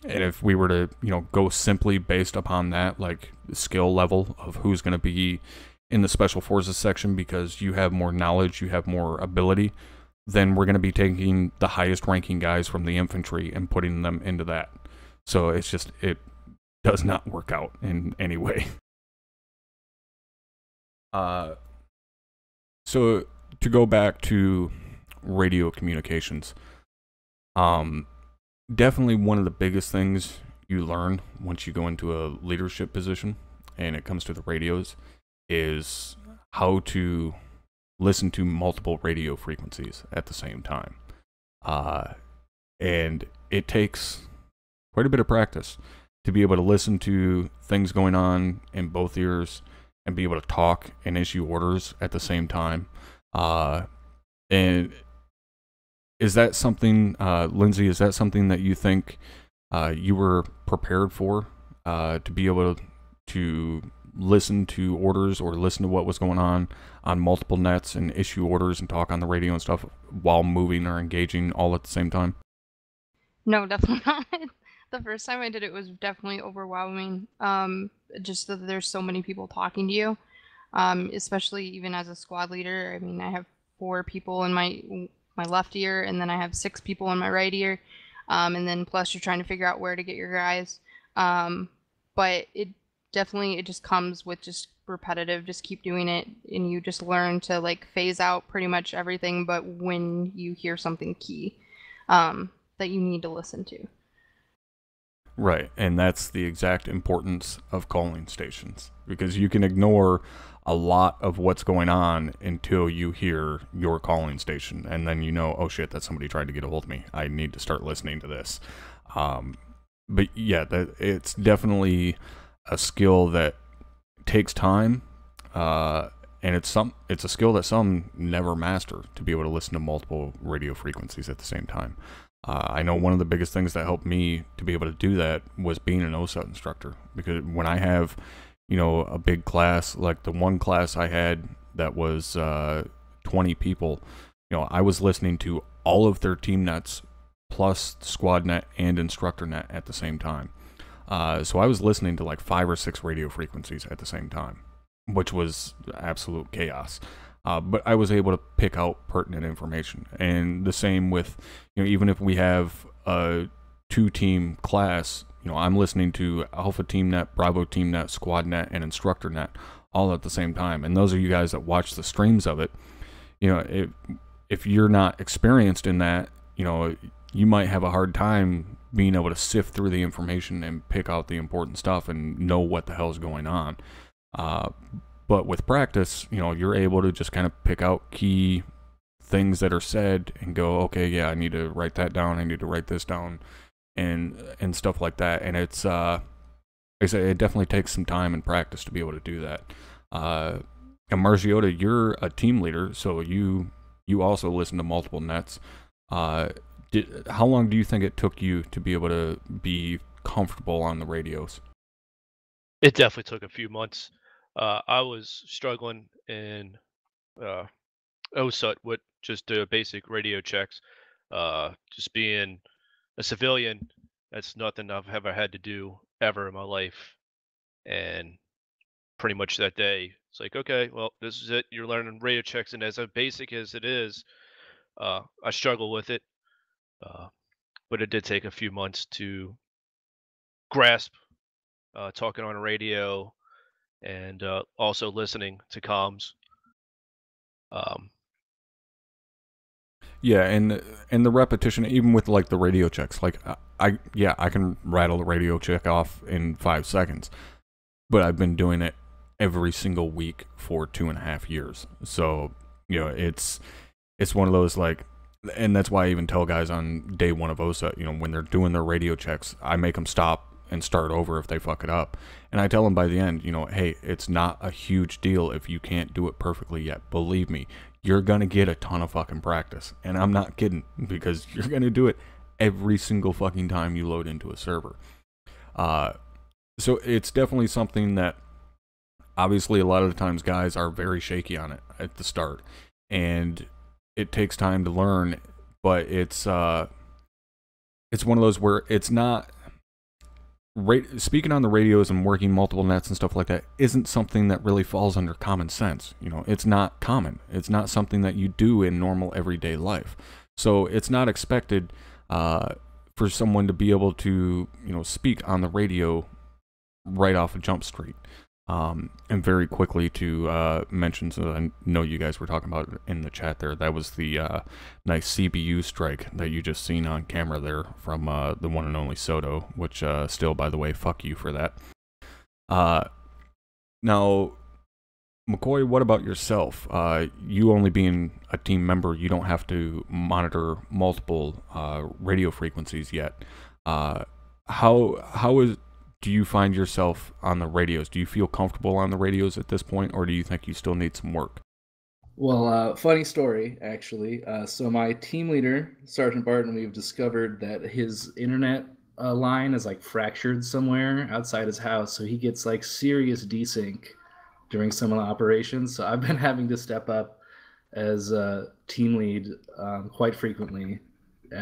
if we were to, go simply based upon that, like skill level of who's going to be in the Special Forces section because you have more knowledge, you have more ability, then we're going to be taking the highest ranking guys from the infantry and putting them into that. So it does not work out in any way. So to go back to radio communications, definitely one of the biggest things you learn once you go into a leadership position and it comes to the radios is how to listen to multiple radio frequencies at the same time. And it takes quite a bit of practice to be able to listen to things going on in both ears and be able to talk and issue orders at the same time. And is that something, Lindsay, is that something that you think you were prepared for, to be able to listen to orders or listen to what was going on multiple nets and issue orders and talk on the radio and stuff while moving or engaging all at the same time? No, definitely not. The first time I did it was definitely overwhelming. Just that there's so many people talking to you, especially even as a squad leader. I mean, I have 4 people in my left ear, and then I have 6 people in my right ear, and then plus you're trying to figure out where to get your guys. But it just comes with just repetitive, just keep doing it, and you just learn to like phase out pretty much everything but when you hear something key that you need to listen to. Right, and that's the exact importance of calling stations, because you can ignore a lot of what's going on until you hear your calling station, and then oh shit, that's somebody trying to get a hold of me. I need to start listening to this. But yeah, it's definitely a skill that takes time, and it's a skill that some never master, to be able to listen to multiple radio frequencies at the same time. I know one of the biggest things that helped me to be able to do that was being an OSUT instructor, because when I have, a big class, like the one class I had that was 20 people, I was listening to all of their team nets plus squad net and instructor net at the same time. So I was listening to like 5 or 6 radio frequencies at the same time, which was absolute chaos. But I was able to pick out pertinent information. And the same with, even if we have a 2-team class, I'm listening to Alpha Team Net, Bravo Team Net, Squad Net, and Instructor Net all at the same time. And those are you guys that watch the streams of it. If you're not experienced in that, you might have a hard time being able to sift through the information and pick out the important stuff and know what the hell's going on. But with practice, you're able to just kind of pick out key things that are said and go, okay, yeah, I need to write that down. I need to write this down, and stuff like that. And it's, like I said, it definitely takes some time and practice to be able to do that. And Margiota, you're a team leader, so you also listen to multiple nets. How long do you think it took you to be able to be comfortable on the radios? It definitely took a few months. I was struggling in OSUT with just basic radio checks. Just being a civilian, that's nothing I've ever had to do ever in my life. And pretty much that day, it's like, okay, well, this is it. You're learning radio checks, and as basic as it is, I struggle with it. But it did take a few months to grasp talking on a radio and also listening to comms. Yeah, and the repetition, even with like the radio checks, like I can rattle the radio check off in 5 seconds, but I've been doing it every single week for 2.5 years. So it's one of those like, and that's why I even tell guys on day one of OSA, when they're doing their radio checks, I make them stop and start over if they fuck it up. And I tell them by the end, hey, it's not a huge deal if you can't do it perfectly yet. Believe me, you're going to get a ton of fucking practice. And I'm not kidding, because you're going to do it every single fucking time you load into a server. So it's definitely something that obviously a lot of the times guys are very shaky on it at the start. And it takes time to learn, but it's one of those where it's not... Speaking on the radios and working multiple nets and stuff like that isn't something that really falls under common sense. It's not common. It's not something that you do in normal everyday life. So it's not expected for someone to be able to, speak on the radio right off of Jump Street. And very quickly to mention, so I know you guys were talking about it in the chat there, that was the nice CBU strike that you just seen on camera there from the one and only Soto, which still, by the way, fuck you for that. Now, McCoy, what about yourself? You only being a team member, you don't have to monitor multiple radio frequencies yet. Do you find yourself on the radios? Do you feel comfortable on the radios at this point, or do you think you still need some work? Well, funny story, actually. So my team leader, Sergeant Barton, we've discovered that his internet line is like fractured somewhere outside his house, so he gets like serious desync during some of the operations. So I've been having to step up as a team lead quite frequently.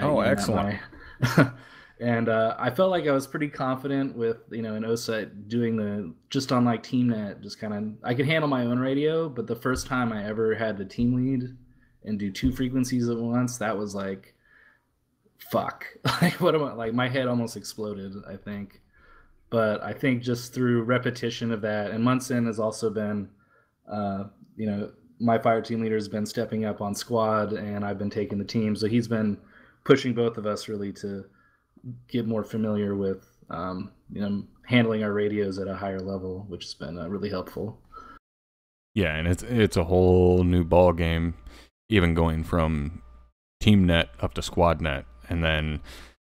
Oh, excellent. And I felt like I was pretty confident with, in OSA doing just on like TeamNet, just kind of, I could handle my own radio, but the first time I ever had the team lead and do 2 frequencies at once, that was like, fuck. Like, what am I, like, my head almost exploded, I think. But I think just through repetition of that, and Munson has also been, my fire team leader has been stepping up on squad, and I've been taking the team. So he's been pushing both of us really to get more familiar with handling our radios at a higher level, which has been really helpful. Yeah, and it's a whole new ball game, even going from team net up to squad net, and then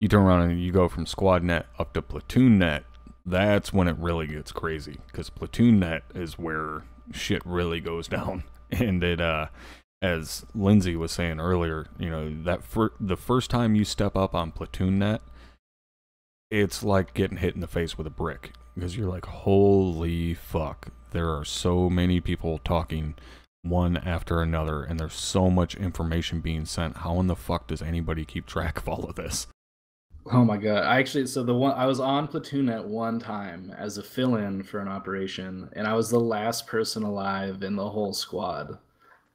you turn around and you go from squad net up to platoon net. That's when it really gets crazy, because platoon net is where shit really goes down. And it as Lindsay was saying earlier, that the first time you step up on platoon net, it's like getting hit in the face with a brick, because you're like, holy fuck, there are so many people talking one after another, and there's so much information being sent. How in the fuck does anybody keep track of all of this? Oh my god. I was on platoon net one time as a fill-in for an operation, and I was the last person alive in the whole squad.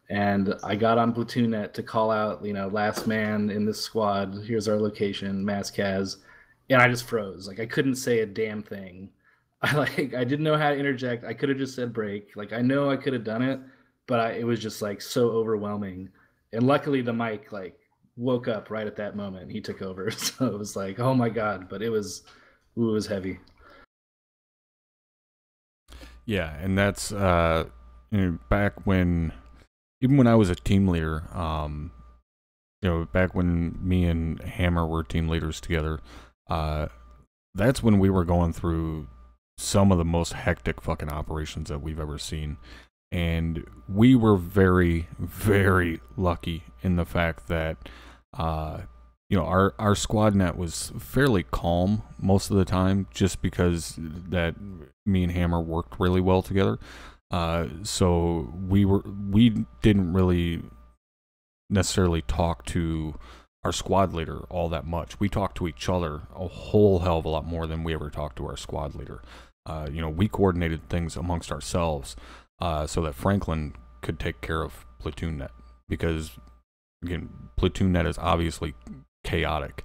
And I got on platoon net to call out, last man in this squad, here's our location, Mascaz. And I just froze. Like, I couldn't say a damn thing. I didn't know how to interject. I could have just said break. Like, I know I could have done it, but it was just like so overwhelming. And luckily the mic like woke up right at that moment. He took over. So it was like, oh my God, but it was heavy. Yeah. And that's, back when, even when I was a team leader, back when me and Hammer were team leaders together, that's when we were going through some of the most hectic fucking operations that we've ever seen. And we were very, very lucky in the fact that, our squad net was fairly calm most of the time, just because that me and Hammer worked really well together. So we didn't really necessarily talk to our squad leader all that much. We talked to each other a whole hell of a lot more than we ever talked to our squad leader. We coordinated things amongst ourselves so that Franklin could take care of platoon net, because again, platoon net is obviously chaotic.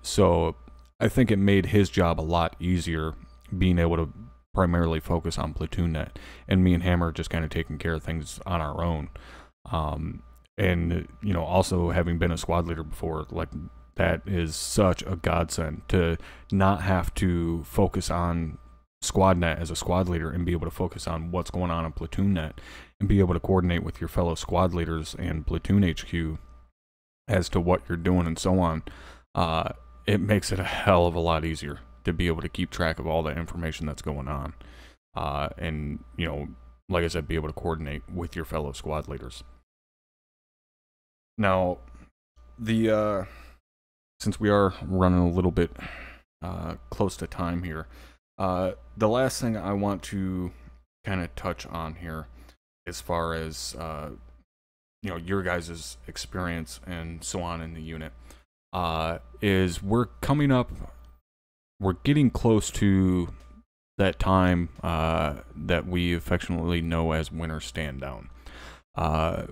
So I think it made his job a lot easier being able to primarily focus on platoon net, and me and Hammer just kind of taking care of things on our own. And you know, also having been a squad leader before, like, that is such a godsend to not have to focus on squad net as a squad leader and be able to focus on what's going on in platoon net and be able to coordinate with your fellow squad leaders and platoon HQ as to what you're doing and so on. It makes it a hell of a lot easier to be able to keep track of all the information that's going on. And, you know, like I said, be able to coordinate with your fellow squad leaders. Now, since we are running a little bit close to time here, the last thing I want to kind of touch on here, as far as you know, your guys' experience and so on in the unit, is we're getting close to that time that we affectionately know as Winter Stand Down.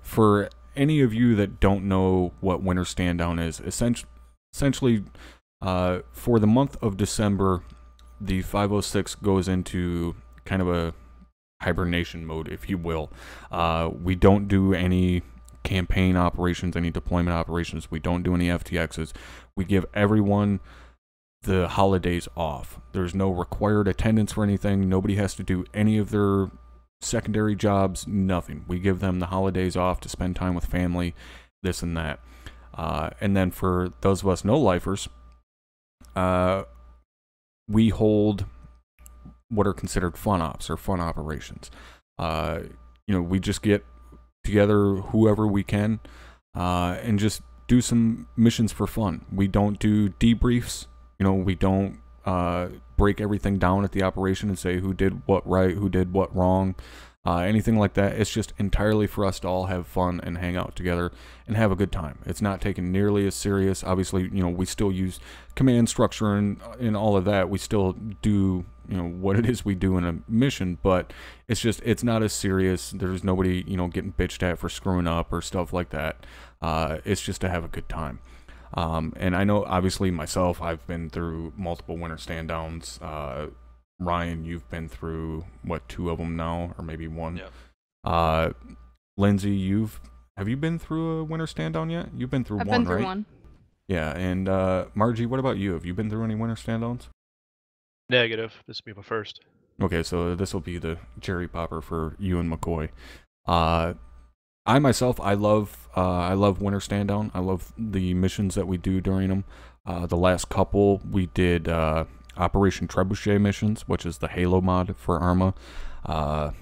For any of you that don't know what Winter Stand Down is, essentially, for the month of December, the 506 goes into kind of a hibernation mode, if you will. We don't do any campaign operations, any deployment operations. We don't do any FTXs. We give everyone the holidays off. There's no required attendance for anything. Nobody has to do any of their secondary jobs, nothing. We give them the holidays off to spend time with family, this and that. And then for those of us no-lifers, we hold what are considered fun ops or fun operations. You know, we just get together whoever we can and just do some missions for fun. We don't do debriefs. You know, we don't break everything down at the operation and say who did what right, who did what wrong, anything like that. It's just entirely for us to all have fun and hang out together and have a good time. It's not taken nearly as serious. Obviously, you know, we still use command structure and all of that. We still do, you know, what it is we do in a mission, but it's just, it's not as serious. There's nobody, you know, getting bitched at for screwing up or stuff like that. It's just to have a good time. And I know, obviously, myself, I've been through multiple Winter Stand Downs. Ryan, you've been through, what, 2 of them now, or maybe 1? Yeah. Lindsay, have you been through a Winter Stand Down yet? You've been through I've one, been through right? one. Yeah, and Margie, what about you? Have you been through any Winter Stand Downs? Negative. This will be my first. Okay, so this will be the cherry popper for you and McCoy. I myself, I love Winter Stand Down. I love the missions that we do during them. The last couple we did Operation Trebuchet missions, which is the Halo mod for Arma. I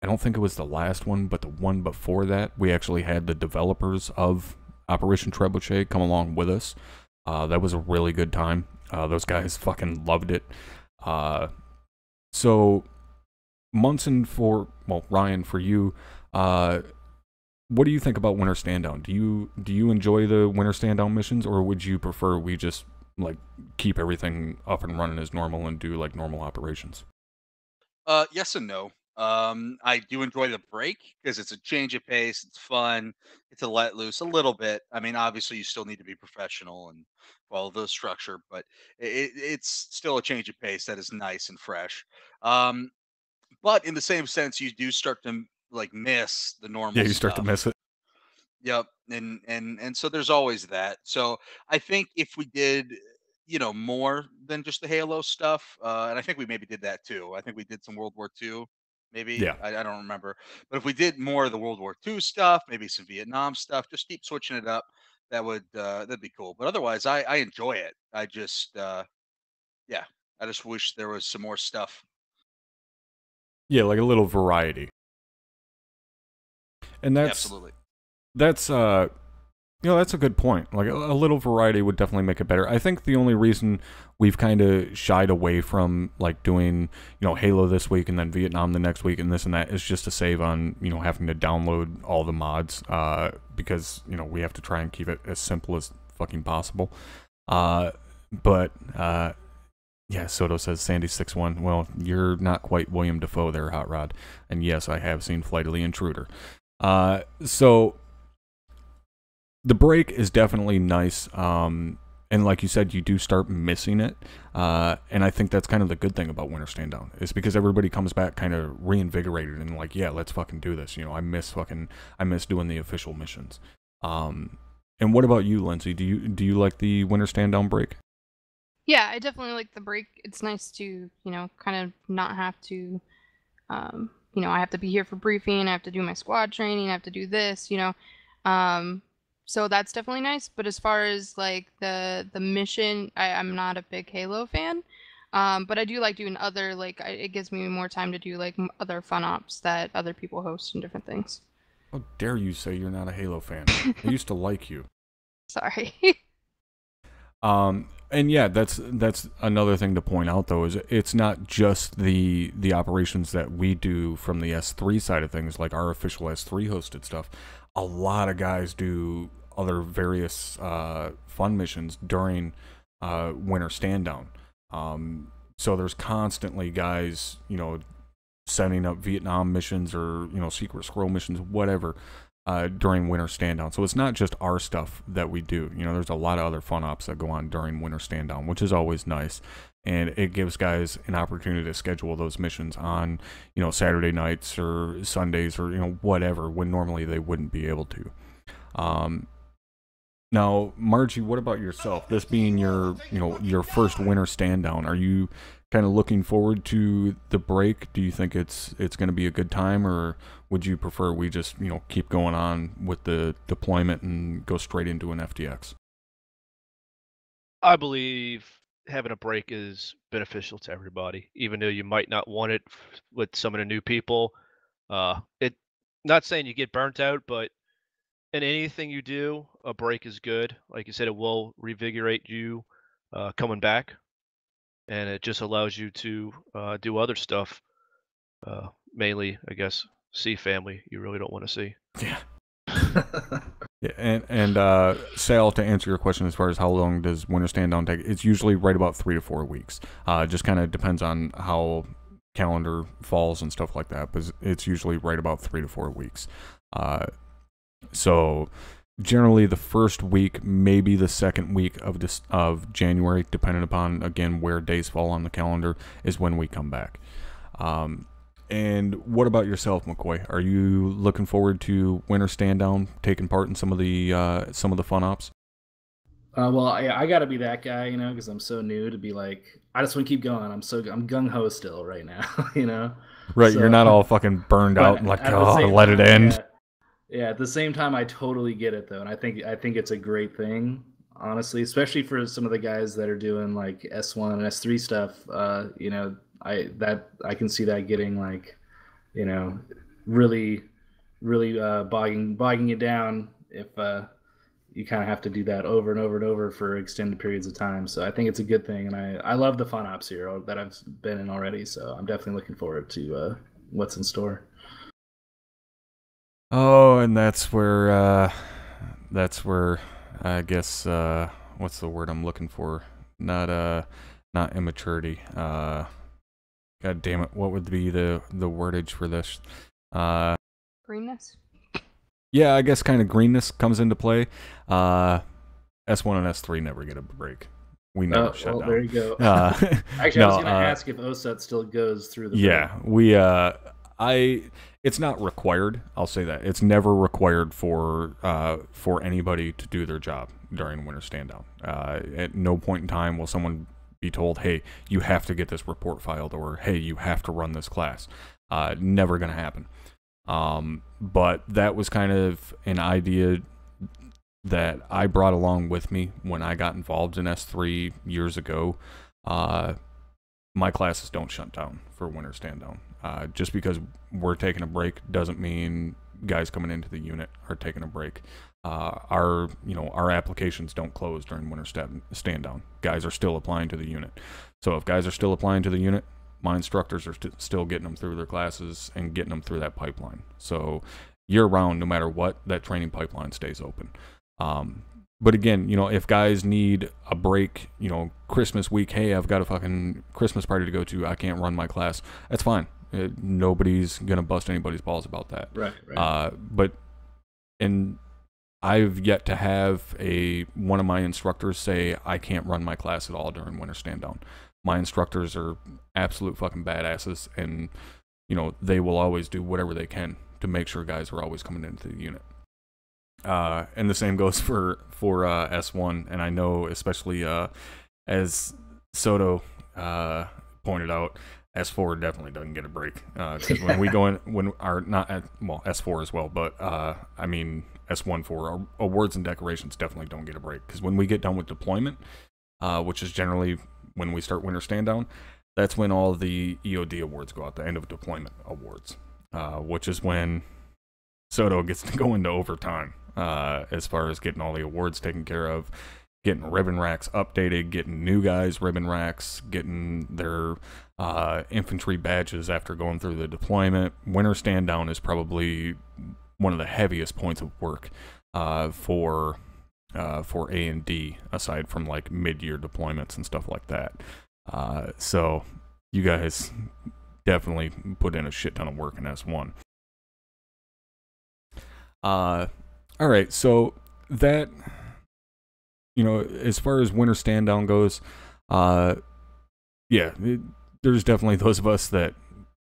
don't think it was the last one, but the one before that, we actually had the developers of Operation Trebuchet come along with us. That was a really good time. Those guys fucking loved it. So, Munson, Ryan, for you, what do you think about Winter Stand Down? Do you enjoy the Winter Stand Down missions, or would you prefer we just like keep everything up and running as normal and do like normal operations? Yes and no. I do enjoy the break because it's a change of pace. It's fun. It's a let loose a little bit. I mean, obviously, you still need to be professional and follow the structure, but it's still a change of pace that is nice and fresh. Um, but in the same sense, you do start to like miss the normal Yeah, you start to stuff. miss it. Yep, and so there's always that. So I think if we did, you know, more than just the Halo stuff, and I think we maybe did that too. I think we did some World War II, maybe. Yeah. I don't remember. But if we did more of the World War II stuff, maybe some Vietnam stuff, just keep switching it up. That'd be cool. But otherwise, I enjoy it. I just yeah, I just wish there was some more stuff. Yeah, like a little variety. And Yeah, that's absolutely. you know, that's a good point. Like a little variety would definitely make it better. I think the only reason we've kind of shied away from like doing, you know, Halo this week and then Vietnam the next week and this and that is just to save on, you know, having to download all the mods, because, you know, we have to try and keep it as simple as fucking possible. But yeah, Soto says Sandy61. Well, you're not quite William Dafoe there, Hot Rod. And yes, I have seen Flight of the Intruder. So the break is definitely nice. And like you said, you do start missing it. And I think that's kind of the good thing about Winter Stand Down, is because everybody comes back kind of reinvigorated and like, yeah, let's fucking do this. You know, I miss doing the official missions. And what about you, Lindsay? Do you like the Winter Stand Down break? Yeah, I definitely like the break. It's nice to, you know, kind of not have to, you know, I have to be here for briefing, I have to do my squad training, I have to do this, you know. So that's definitely nice. But as far as like the mission, I'm not a big Halo fan. But I do like doing other, like, it gives me more time to do like other fun ops that other people host and different things. How dare you say you're not a Halo fan? I used to like you. Sorry. And yeah, that's another thing to point out, though, is it's not just the operations that we do from the S3 side of things, like our official S3 hosted stuff. A lot of guys do other various fun missions during Winter Stand Down. So there's constantly guys, you know, setting up Vietnam missions or, you know, Secret Scroll missions, whatever, during Winter Stand Down. So it's not just our stuff that we do. You know, there's a lot of other fun ops that go on during Winter Stand Down, which is always nice. And it gives guys an opportunity to schedule those missions on, you know, Saturday nights or Sundays or, you know, whatever, when normally they wouldn't be able to. Now, Margie, what about yourself? This being your, you know, your first Winter Stand Down, are you kind of looking forward to the break? Do you think it's going to be a good time, or would you prefer we just, you know, keep going on with the deployment and go straight into an FDX? I believe having a break is beneficial to everybody, even though you might not want it with some of the new people. It, not saying you get burnt out, but in anything you do, a break is good. Like you said, it will revigorate you coming back, and it just allows you to do other stuff. Mainly, I guess, see family you really don't want to see. Yeah. Yeah, and Sal, to answer your question as far as how long does Winter Stand Down take, it's usually right about 3 to 4 weeks. Just kind of depends on how calendar falls and stuff like that, but it's usually right about 3 to 4 weeks. So generally the first week, maybe the second week of January, depending upon, again, where days fall on the calendar, is when we come back. And what about yourself, McCoy? Are you looking forward to Winter Stand Down, taking part in some of the fun ops? Well, I got to be that guy, you know, because I'm so new, to be like, I just want to keep going. I'm gung ho still right now, you know. Right, so, you're not all fucking burned out and like, oh, let it end. Yeah, at the same time, I totally get it though, and I think it's a great thing, honestly, especially for some of the guys that are doing like S1 and S3 stuff. You know, I can see that getting like, you know, really bogging you down if you kind of have to do that over and over and over for extended periods of time. So I think it's a good thing, and I love the fun ops here that I've been in already. So I'm definitely looking forward to what's in store. Oh, and that's where I guess what's the word I'm looking for? Not immaturity. God damn it! What would be the wordage for this? Greenness. Yeah, I guess kind of greenness comes into play. S1 and S3 never get a break. We never shut down. There you go. Actually, I was going to ask if OSET still goes through the break. Yeah, it's not required. I'll say that it's never required for anybody to do their job during Winter Stand Down. At no point in time will someone be told, "Hey, you have to get this report filed," or "Hey, you have to run this class." Never gonna happen. But that was kind of an idea that I brought along with me when I got involved in S3 years ago. My classes don't shut down for Winter Stand Down. Just because we're taking a break doesn't mean guys coming into the unit are taking a break. Our applications don't close during Winter Stand Down. Guys are still applying to the unit. So if guys are still applying to the unit, my instructors are still getting them through their classes and getting them through that pipeline. So year round, no matter what, that training pipeline stays open. But again, if guys need a break, Christmas week, hey, I've got a fucking Christmas party to go to, I can't run my class, that's fine. Nobody's going to bust anybody's balls about that. Right. But in I've yet to have one of my instructors say I can't run my class at all during winter stand down. My instructors are absolute fucking badasses, and they will always do whatever they can to make sure guys are always coming into the unit. And the same goes for S1, and I know especially as Soto pointed out, S4 definitely doesn't get a break, because when we go in, S4 as well, but I mean S1 for awards and decorations definitely don't get a break, because when we get done with deployment, which is generally when we start winter stand down, that's when all the EOD awards go out, the end of deployment awards, which is when Soto gets to go into overtime as far as getting all the awards taken care of, getting ribbon racks updated, getting new guys ribbon racks, getting their infantry badges after going through the deployment. Winter stand down is probably one of the heaviest points of work for A&D, aside from like mid-year deployments and stuff like that. So you guys definitely put in a shit ton of work in S1. All right, so that, as far as winter stand down goes, there's definitely those of us that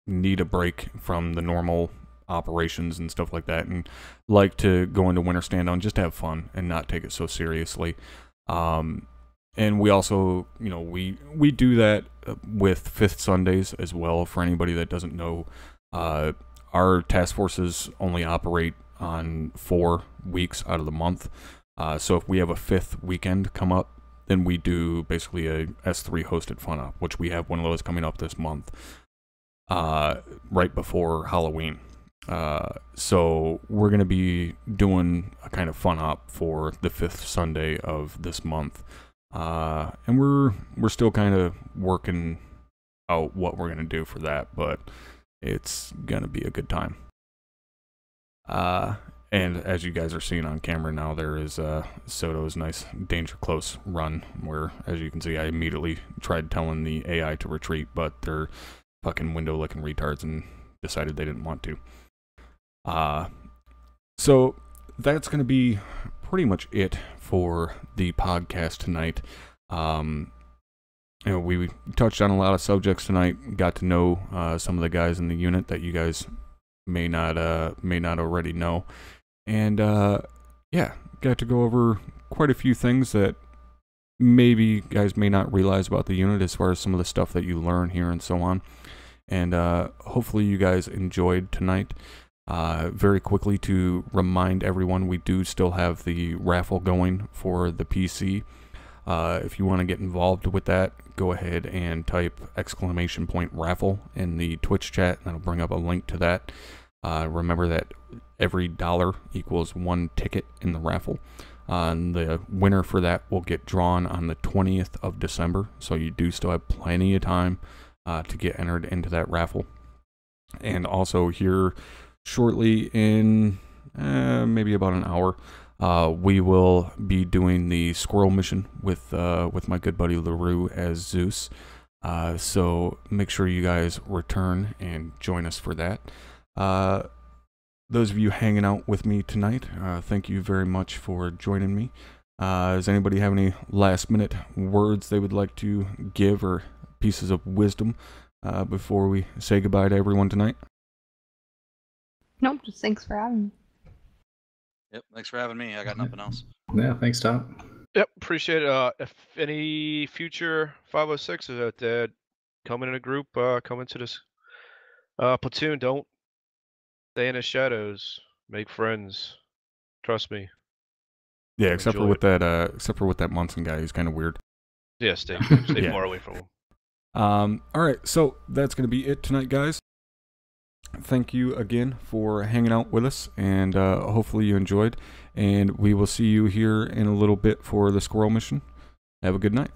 need a break from the normal operations and stuff like that, and like to go into winter stand down just to have fun and not take it so seriously. And we also, we do that with Fifth Sundays as well. For anybody that doesn't know, our task forces only operate on 4 weeks out of the month. So if we have a 5th weekend come up, then we do basically a S3 hosted fun up, which we have one of those coming up this month, right before Halloween. So we're going to be doing a kind of fun up for the 5th Sunday of this month. And we're still kind of working out what we're going to do for that, but it's going to be a good time. And as you guys are seeing on camera now, there is Soto's nice danger close run, where, as you can see, I immediately tried telling the AI to retreat, but they're fucking window-licking retards and decided they didn't want to. So that's going to be pretty much it for the podcast tonight. We touched on a lot of subjects tonight, got to know some of the guys in the unit that you guys may not already know, and got to go over quite a few things that maybe you guys may not realize about the unit, as far as some of the stuff that you learn here and so on. And hopefully you guys enjoyed tonight. Very quickly, to remind everyone, we do still have the raffle going for the PC. If you want to get involved with that, go ahead and type !raffle in the Twitch chat, and that'll bring up a link to that. Remember that every $1 equals 1 ticket in the raffle. And the winner for that will get drawn on the 20th of December, so you do still have plenty of time to get entered into that raffle. And also here shortly, in maybe about an hour, we will be doing the squirrel mission with my good buddy LaRue as Zeus. So make sure you guys return and join us for that. Those of you hanging out with me tonight, thank you very much for joining me. Does anybody have any last minute words they would like to give, or pieces of wisdom before we say goodbye to everyone tonight? Nope, just thanks for having me. Yep, thanks for having me. I got nothing else. Yeah, thanks, Tom. Yep, appreciate it. If any future 506s out there come in a group, come into this platoon, don't stay in the shadows. Make friends. Trust me. Yeah, except for with that Munson guy, he's kind of weird. Yeah, stay far away from him. All right, so that's going to be it tonight, guys. Thank you again for hanging out with us, and hopefully you enjoyed. And we will see you here in a little bit for the squirrel mission. Have a good night.